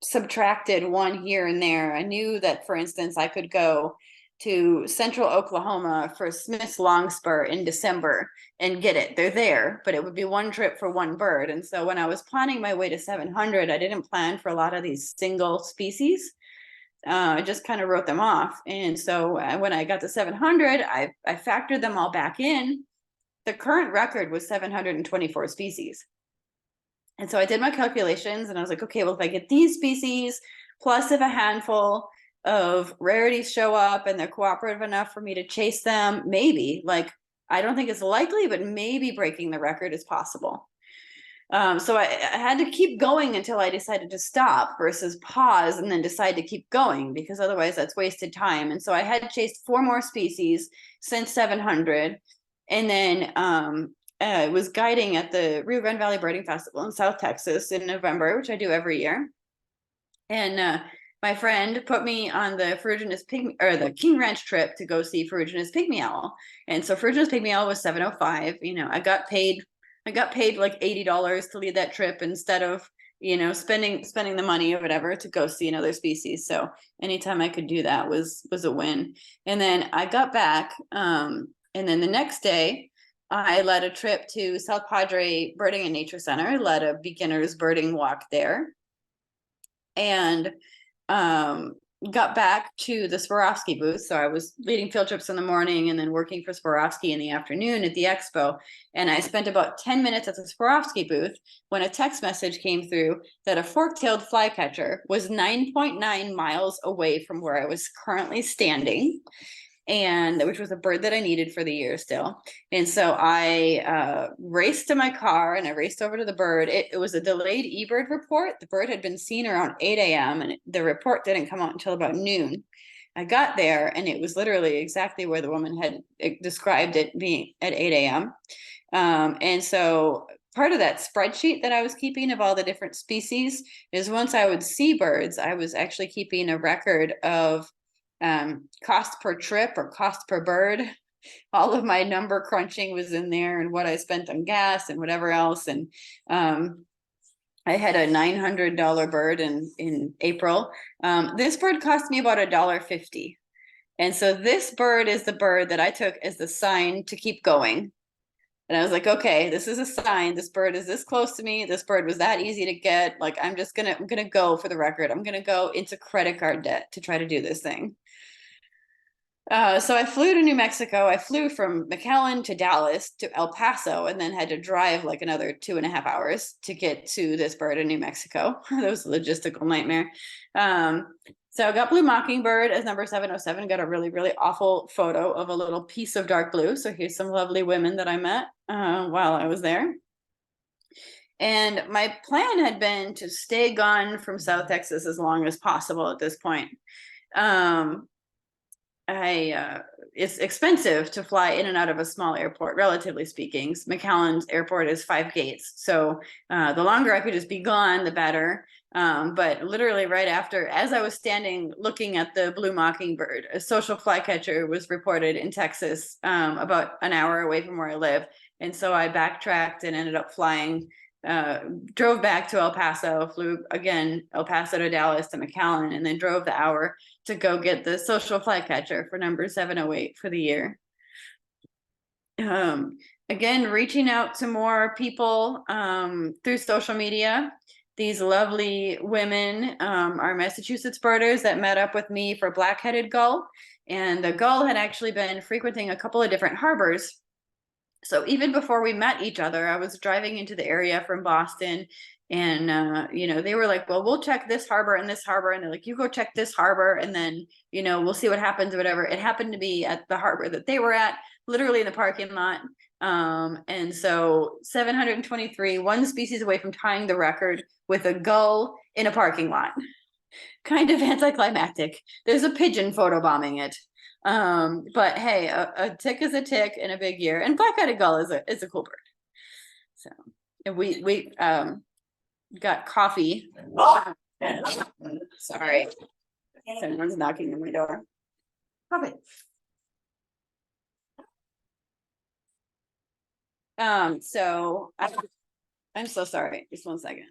subtracted one here and there. I knew that, for instance, I could go to central Oklahoma for Smith's longspur in December and get it. They're there, but it would be one trip for one bird. And so when I was planning my way to 700, I didn't plan for a lot of these single species. I just kind of wrote them off. And so when I got to 700, I factored them all back in. The current record was 724 species. And so I did my calculations and I was like, okay, well, if I get these species, plus if a handful of rarities show up and they're cooperative enough for me to chase them, maybe, like, I don't think it's likely, but maybe breaking the record is possible. So I had to keep going until I decided to stop versus pause and then decide to keep going, because otherwise that's wasted time. And so I had chased 4 more species since 700. And then I was guiding at the Rio Grande Valley Birding Festival in South Texas in November, which I do every year. And my friend put me on the ferruginous pygmy, or the King Ranch trip to go see ferruginous pygmy owl. And so ferruginous pygmy owl was $705. You know, I got paid like $80 to lead that trip instead of, you know, spending the money or whatever to go see another species. So anytime I could do that was a win. And then I got back, and then the next day I led a trip to South Padre Birding and Nature Center, led a beginner's birding walk there. and got back to the Swarovski booth. So I was leading field trips in the morning and then working for Swarovski in the afternoon at the expo. And I spent about 10 minutes at the Swarovski booth when a text message came through that a fork-tailed flycatcher was 9.9 miles away from where I was currently standing, and which was a bird that I needed for the year still. And so I raced to my car and I raced over to the bird. It was a delayed eBird report. The bird had been seen around 8 a.m. and the report didn't come out until about noon. I got there and it was literally exactly where the woman had described it being at 8 a.m. And so part of that spreadsheet that I was keeping of all the different species is once I would see birds, I was actually keeping a record of cost per trip or cost per bird. All of my number crunching was in there, and what I spent on gas and whatever else. And I had a $900 bird in April. This bird cost me about $1.50. And so this bird is the bird that I took as the sign to keep going. And I was like, okay, this is a sign. This bird is this close to me. This bird was that easy to get. Like, I'm gonna go for the record. I'm gonna go into credit card debt to try to do this thing. So I flew to New Mexico. I flew from McAllen to Dallas to El Paso, and then had to drive like another 2.5 hours to get to this bird in New Mexico. That was a logistical nightmare. So I got blue mockingbird as number 707, got a really, really awful photo of a little piece of dark blue. So here's some lovely women that I met while I was there. And my plan had been to stay gone from South Texas as long as possible at this point. It's expensive to fly in and out of a small airport, relatively speaking. McAllen's airport is 5 gates. So the longer I could just be gone, the better. But literally right after, as I was standing looking at the blue mockingbird, a social flycatcher was reported in Texas about an hour away from where I live. And so I backtracked and ended up flying, drove back to El Paso, flew again, El Paso to Dallas to McAllen, and then drove the hour to go get the social flycatcher for number 708 for the year. Again, reaching out to more people through social media. These lovely women are Massachusetts birders that met up with me for black-headed gull. And the gull had actually been frequenting a couple of different harbors. So even before we met each other, I was driving into the area from Boston, and they were like, well, we'll check this harbor and this harbor. And they're like, you go check this harbor, and then, we'll see what happens or whatever. It happened to be at the harbor that they were at, literally in the parking lot. And so 723, one species away from tying the record with a gull in a parking lot. Kind of anticlimactic. There's a pigeon photobombing it. But hey, a tick is a tick in a big year, and black-headed gull is a cool bird. So we got coffee. Sorry, someone's knocking on my door. Coffee. So I'm so sorry. Just 1 second.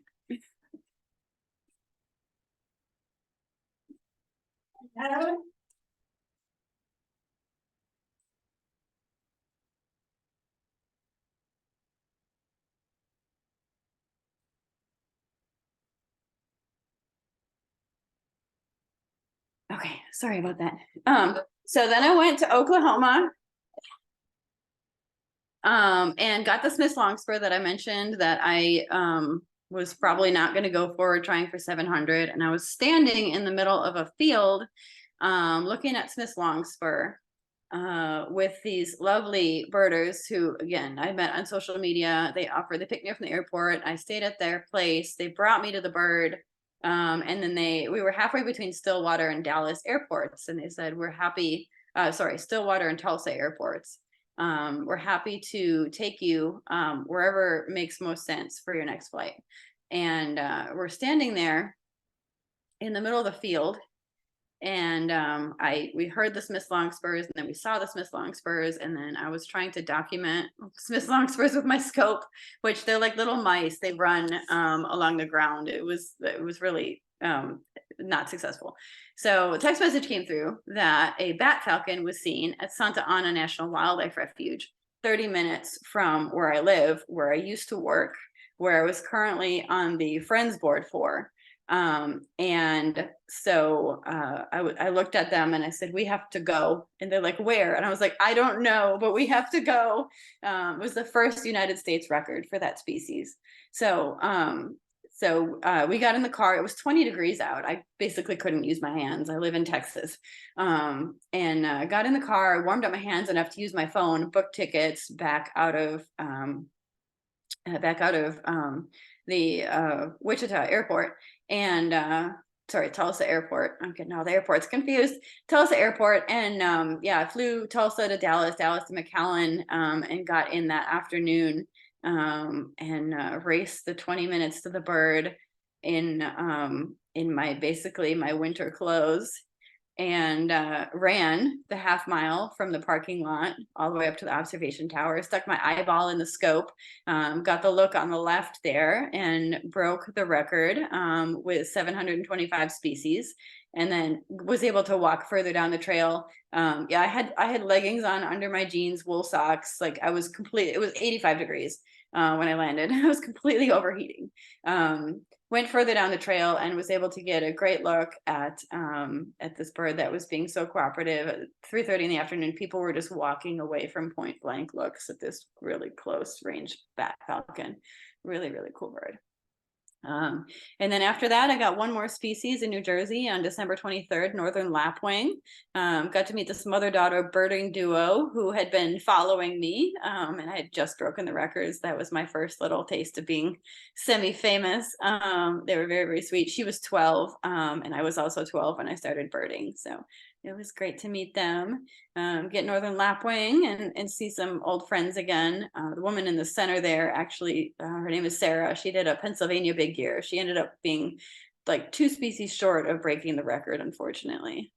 Okay, sorry about that. So then I went to Oklahoma and got the Smith's longspur that I mentioned that I was probably not going to go forward trying for 700. And I was standing in the middle of a field looking at Smith's longspur with these lovely birders who, again, I met on social media. They picked me up from the airport. I stayed at their place. They brought me to the bird. And then we were halfway between Stillwater and Dallas airports. And they said, Stillwater and Tulsa airports. We're happy to take you wherever makes most sense for your next flight. And we're standing there in the middle of the field. And we heard the Smith's longspurs, and then we saw the Smith's longspurs, and then I was trying to document Smith's longspurs with my scope, which they're like little mice. They run along the ground. It was really not successful. So a text message came through that a bat falcon was seen at Santa Ana National Wildlife Refuge, 30 minutes from where I live, where I used to work, where I was currently on the Friends board for. And so I looked at them and I said, we have to go. And they're like, where? And I was like, I don't know, but we have to go. It was the first United States record for that species. So we got in the car. It was 20 degrees out. I basically couldn't use my hands. I live in Texas. And got in the car, warmed up my hands enough to use my phone, booked tickets back out of the Wichita airport, and sorry, Tulsa airport. I'm getting all the airports confused. Tulsa airport, and yeah, I flew Tulsa to Dallas, Dallas to McAllen, and got in that afternoon, and raced the 20 minutes to the bird in my basically my winter clothes, and ran the half mile from the parking lot all the way up to the observation tower, stuck my eyeball in the scope, got the look on the left there, and broke the record with 725 species, and then was able to walk further down the trail. Yeah, I had leggings on under my jeans, wool socks. Like it was 85 degrees when I landed. I was completely overheating. Went further down the trail and was able to get a great look at this bird that was being so cooperative. At 3:30 in the afternoon, people were just walking away from point blank looks at this really close range bat falcon. Really, really cool bird. And then after that, I got one more species in New Jersey on December 23rd, northern lapwing. Got to meet this mother-daughter birding duo who had been following me, and I had just broken the records. That was my first little taste of being semi-famous. They were very, very sweet. She was 12, and I was also 12 when I started birding. So it was great to meet them, get northern lapwing, and see some old friends again. The woman in the center there, actually, her name is Sarah. She did a Pennsylvania big ear. She ended up being like 2 species short of breaking the record, unfortunately.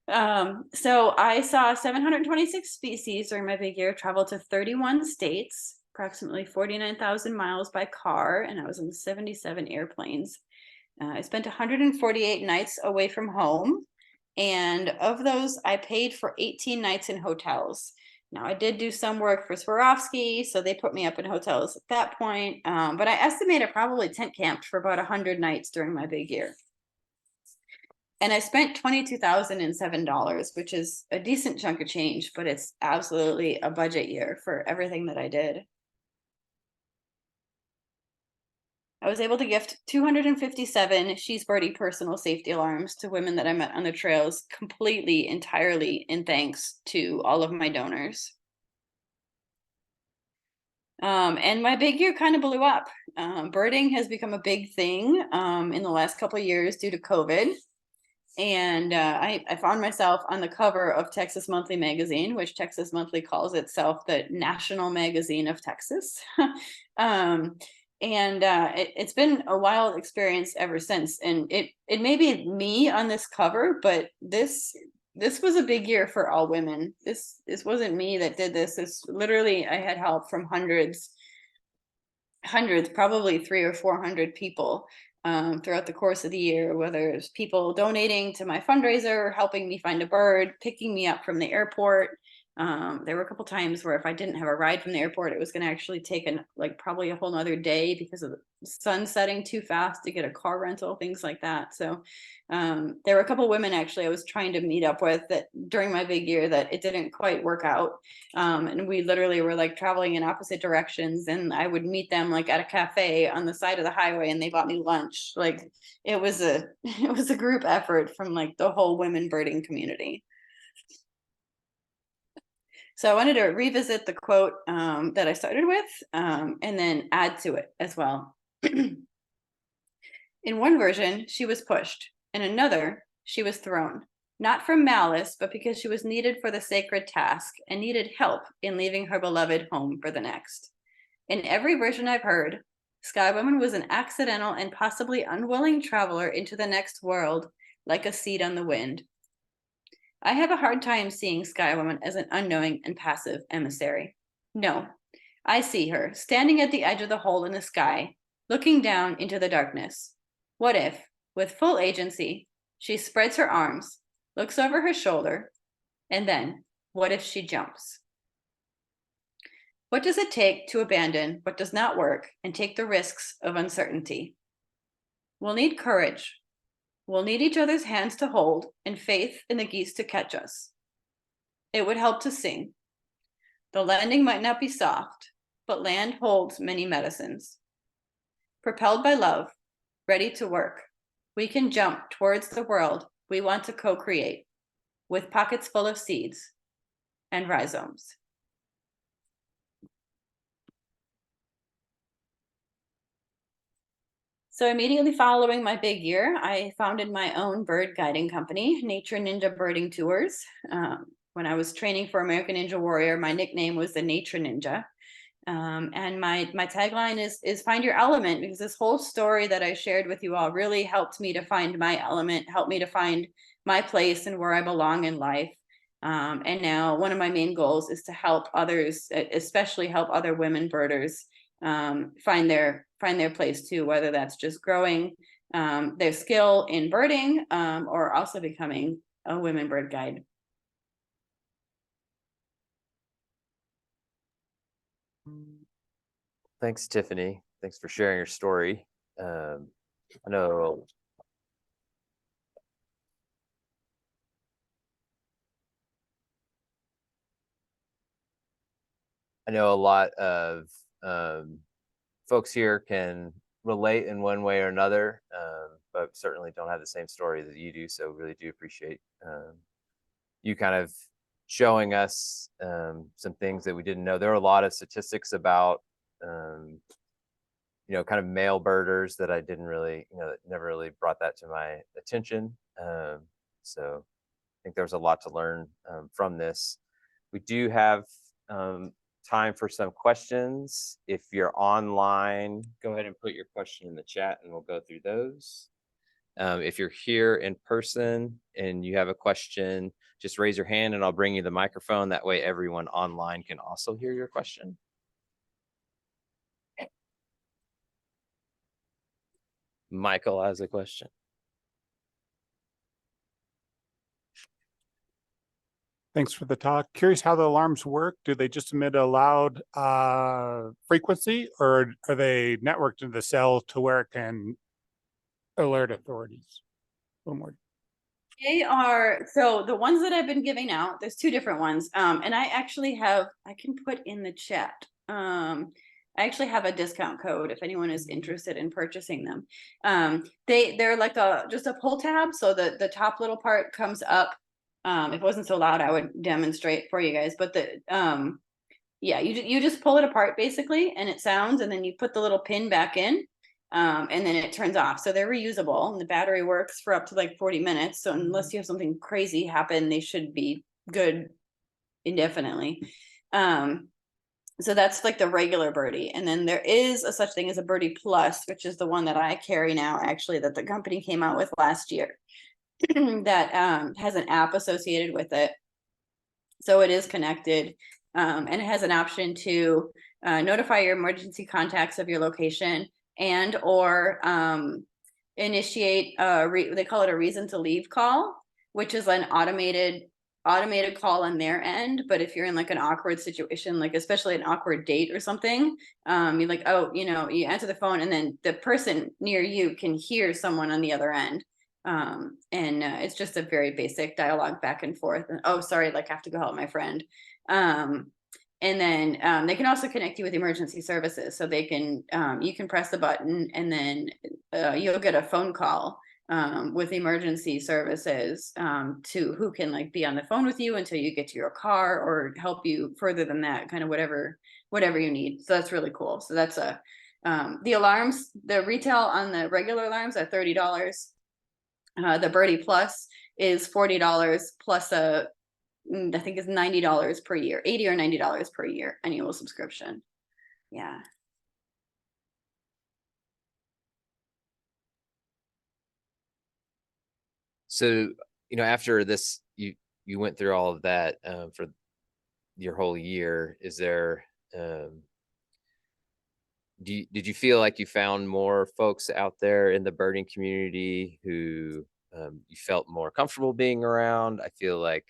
So I saw 726 species during my big year, traveled to 31 states, approximately 49,000 miles by car, and I was in 77 airplanes. I spent 148 nights away from home. And of those, I paid for 18 nights in hotels. Now, I did do some work for Swarovski, so they put me up in hotels at that point. But I estimate I probably tent camped for about 100 nights during my big year. And I spent $22,007, which is a decent chunk of change, but it's absolutely a budget year for everything that I did. I was able to gift 257 She's Birdie personal safety alarms to women that I met on the trails, completely, entirely in thanks to all of my donors. And my big year kind of blew up. Birding has become a big thing in the last couple of years due to COVID. And I found myself on the cover of Texas Monthly magazine, which Texas Monthly calls itself the National Magazine of Texas. And it's been a wild experience ever since. And it may be me on this cover, but this was a big year for all women. This wasn't me that did this. This literally, I had help from hundreds, probably 300 or 400 people throughout the course of the year, whether it's people donating to my fundraiser, helping me find a bird, picking me up from the airport. There were a couple times where if I didn't have a ride from the airport, it was going to actually take probably a whole nother day because of the sun setting too fast to get a car rental, things like that. So there were a couple women actually I was trying to meet up with that during my big year that it didn't quite work out. And we literally were like traveling in opposite directions, and I would meet them like at a cafe on the side of the highway, and they bought me lunch. Like it was a group effort from like the whole women birding community. So I wanted to revisit the quote that I started with and then add to it as well. In one version, she was pushed. In another, she was thrown. Not from malice, but because she was needed for the sacred task and needed help in leaving her beloved home for the next. In every version I've heard, Sky Woman was an accidental and possibly unwilling traveler into the next world, like a seed on the wind. I have a hard time seeing Sky Woman as an unknowing and passive emissary. No, I see her standing at the edge of the hole in the sky, looking down into the darkness. What if, with full agency, she spreads her arms, looks over her shoulder, and then, what if she jumps? What does it take to abandon what does not work and take the risks of uncertainty? We'll need courage. We'll need each other's hands to hold and faith in the geese to catch us. It would help to sing. The landing might not be soft, but land holds many medicines. Propelled by love, ready to work, we can jump towards the world we want to co-create with pockets full of seeds and rhizomes. So immediately following my big year, I founded my own bird guiding company, Nature Ninja Birding Tours. When I was training for American Ninja Warrior, my nickname was the Nature Ninja. And my tagline is find your element, because this whole story that I shared with you all really helped me to find my element, helped me to find my place and where I belong in life. And now one of my main goals is to help others, especially help other women birders find their place too, whether that's just growing their skill in birding or also becoming a women bird guide. Thanks, Tiffany. Thanks for sharing your story. I know a lot of folks here can relate in one way or another, but certainly don't have the same story that you do. So really do appreciate you kind of showing us some things that we didn't know. There are a lot of statistics about kind of male birders that I didn't really, that never really brought that to my attention. So I think there's a lot to learn from this. We do have time for some questions. If you're online, go ahead and put your question in the chat and we'll go through those. If you're here in person and you have a question, just raise your hand and I'll bring you the microphone. That way everyone online can also hear your question. Michael has a question. Thanks for the talk. Curious how the alarms work. Do they just emit a loud frequency, or are they networked into the cell to where it can alert authorities? A little more. They are, so the ones that I've been giving out, there's two different ones. And I actually have, I can put in the chat. I actually have a discount code if anyone is interested in purchasing them. They're like just a pull tab. So the top little part comes up. If it wasn't so loud, I would demonstrate for you guys, but yeah, you just pull it apart basically and it sounds, and then you put the little pin back in. And then it turns off. So they're reusable and the battery works for up to like 40 minutes. So unless you have something crazy happen, they should be good indefinitely. So that's like the regular Birdie. And then there is a such thing as a Birdie Plus, which is the one that I carry now, actually, that the company came out with last year that has an app associated with it. So it is connected and it has an option to notify your emergency contacts of your location and or initiate they call it a reason to leave call, which is an automated call on their end. But if you're in like an awkward situation, like especially an awkward date or something, you're like, oh, you answer the phone and then the person near you can hear someone on the other end. And it's just a very basic dialogue back and forth. And, oh, sorry, like I have to go help my friend. And then they can also connect you with emergency services. So they can, you can press the button and then you'll get a phone call with emergency services to who can like be on the phone with you until you get to your car or help you further than that, kind of whatever you need. So that's really cool. So that's the alarms, the retail on the regular alarms are $30. The Birdie Plus is $40 plus I think it's $90 per year, $80 or $90 per year annual subscription. Yeah. So, after this, you went through all of that for your whole year. Is there, did you feel like you found more folks out there in the birding community who you felt more comfortable being around? I feel like,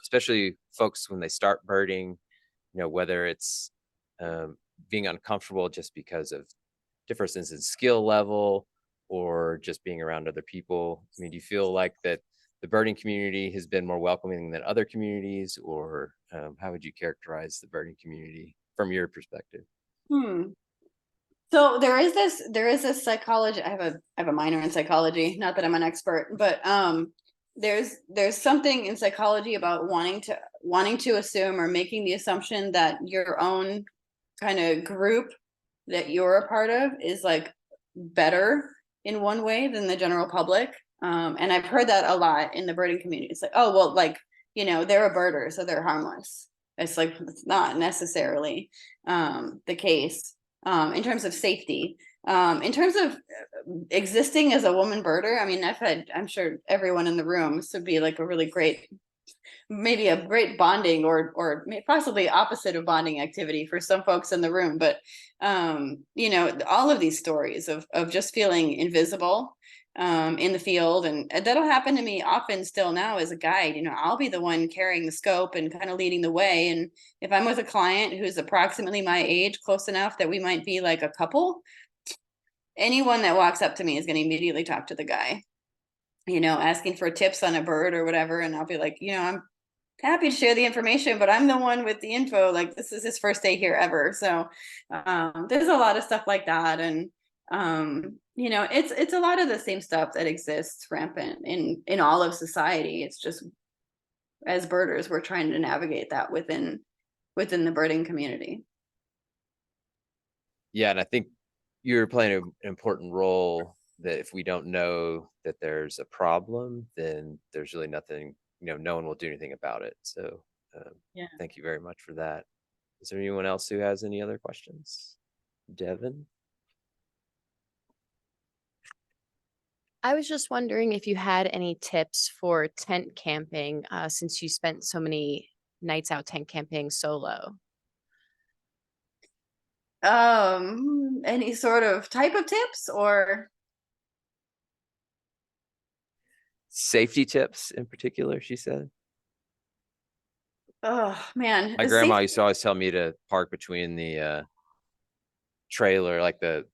especially folks when they start birding, whether it's being uncomfortable just because of differences in skill level or just being around other people? I mean, do you feel like that the birding community has been more welcoming than other communities, or how would you characterize the birding community from your perspective? So there is this psychology. I have a minor in psychology, not that I'm an expert, but there's something in psychology about wanting to assume or making the assumption that your own kind of group that you're a part of is like better in one way than the general public. And I've heard that a lot in the birding community. It's like, oh, well, like, you know, they're a birder, so they're harmless. It's like, it's not necessarily the case in terms of safety. In terms of existing as a woman birder, I mean, I'm sure everyone in the room, this would be like a really great, maybe a great bonding or possibly opposite of bonding activity for some folks in the room. But, you know, all of these stories of just feeling invisible in the field, and that'll happen to me often still now as a guide. You know, I'll be the one carrying the scope and kind of leading the way. And if I'm with a client who's approximately my age, close enough that we might be like a couple, anyone that walks up to me is going to immediately talk to the guy, you know, asking for tips on a bird or whatever. And I'll be like, you know, I'm happy to share the information, but I'm the one with the info. Like, this is his first day here ever. So there's a lot of stuff like that. And you know, it's a lot of the same stuff that exists rampant in all of society. It's just, as birders, we're trying to navigate that within the birding community. Yeah, and I think you're playing an important role, that if we don't know that there's a problem, then there's really nothing, you know, no one will do anything about it. So Yeah. thank you very much for that. Is there anyone else who has any other questions? Devin? I was just wondering if you had any tips for tent camping, since you spent so many nights out tent camping solo. Any sort of type of tips or Safety tips in particular, she said. oh man, My grandma used to always tell me to park between the trailer, like the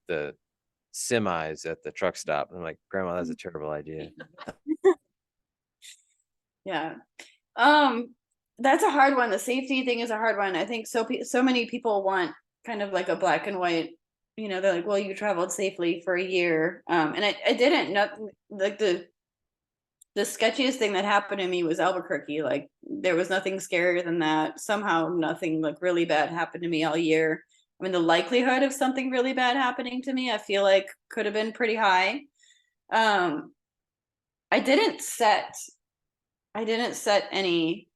semis at the truck stop. I'm like, Grandma, that's a terrible idea. Yeah. That's a hard one. The safety thing is a hard one. I think so many people want kind of like a black and white, you know, they're like, well, you traveled safely for a year. And I didn't. Not like the sketchiest thing that happened to me was Albuquerque. Like, there was nothing scarier than that. Somehow nothing like really bad happened to me all year. I mean, the likelihood of something really bad happening to me, I feel like could have been pretty high. I didn't set any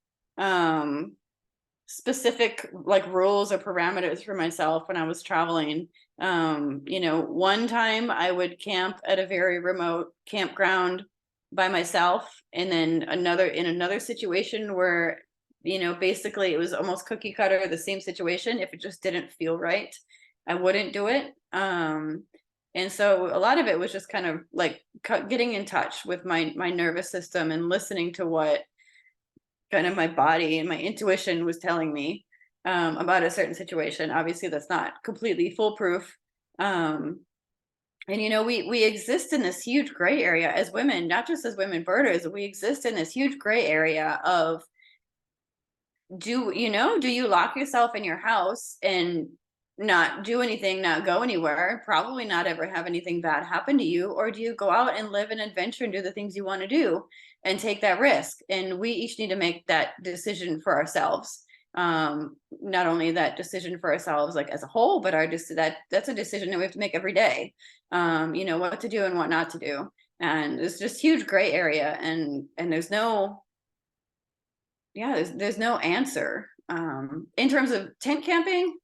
specific like rules or parameters for myself when I was traveling. You know, one time I would camp at a very remote campground by myself, and then another situation where, you know, basically it was almost cookie cutter, the same situation. If it just didn't feel right, I wouldn't do it. And so a lot of it was just kind of like getting in touch with my nervous system and listening to what kind of my body and my intuition was telling me about a certain situation. Obviously, that's not completely foolproof. And, you know, we exist in this huge gray area as women, not just as women birders. We exist in this huge gray area of, do you lock yourself in your house and not do anything, not go anywhere, probably not ever have anything bad happen to you? Or do you go out and live an adventure and do the things you want to do and take that risk? And we each need to make that decision for ourselves. Not only that decision for ourselves, like as a whole, but that's a decision that we have to make every day. You know, what to do and what not to do. And it's just huge gray area, and there's no answer. In terms of tent camping,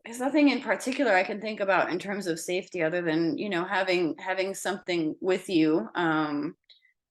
there's nothing in particular I can think about in terms of safety, other than, you know, having something with you.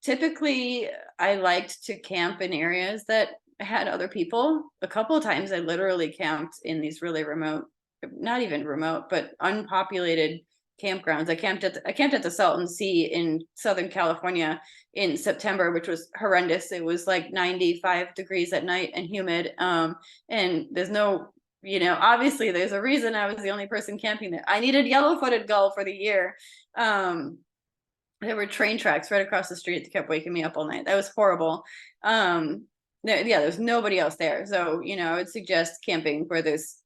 Typically I liked to camp in areas that had other people. A couple of times I literally camped in these really remote, not even remote, but unpopulated campgrounds. I camped at the Salton Sea in Southern California in September, which was horrendous. It was like 95 degrees at night and humid. And there's no you know, obviously there's a reason I was the only person camping there. I needed yellow-footed gull for the year. There were train tracks right across the street that kept waking me up all night. That was horrible. There's nobody else there. So, you know, I would suggest camping where there's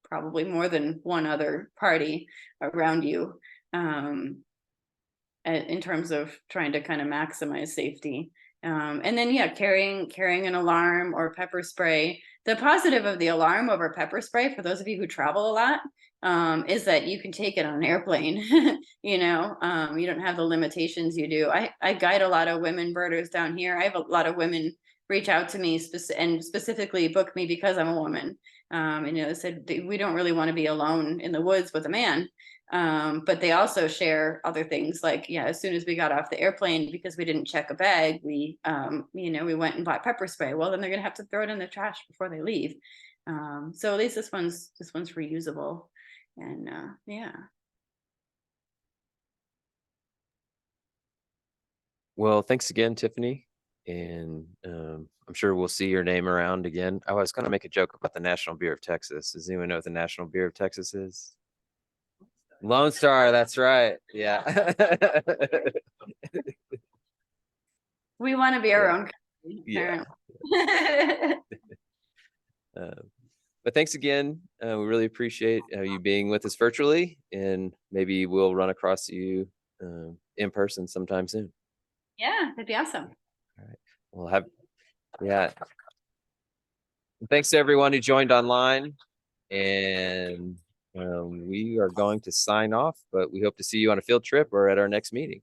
probably more than one other party around you, in terms of trying to kind of maximize safety. And then, yeah, carrying an alarm or pepper spray. The positive of the alarm over pepper spray, for those of you who travel a lot, is that you can take it on an airplane. You know, you don't have the limitations you do. I guide a lot of women birders down here. I have a lot of women reach out to me and specifically book me because I'm a woman. And, you know, they said we don't really want to be alone in the woods with a man. But they also share other things like, yeah, as soon as we got off the airplane, because we didn't check a bag, we, you know, we went and bought pepper spray. Well, then they're going to have to throw it in the trash before they leave. So at least this one's reusable. And yeah. Well, thanks again, Tiffany. And I'm sure we'll see your name around again. I was going to make a joke about the National Beer of Texas. Does anyone know what the National Beer of Texas is? Lone Star, that's right. Yeah. We want to be our Yeah. own company, Yeah. apparently. But thanks again. We really appreciate you being with us virtually, and maybe we'll run across you in person sometime soon. Yeah, that'd be awesome. We'll have, yeah. Thanks to everyone who joined online, and we are going to sign off, but we hope to see you on a field trip or at our next meeting.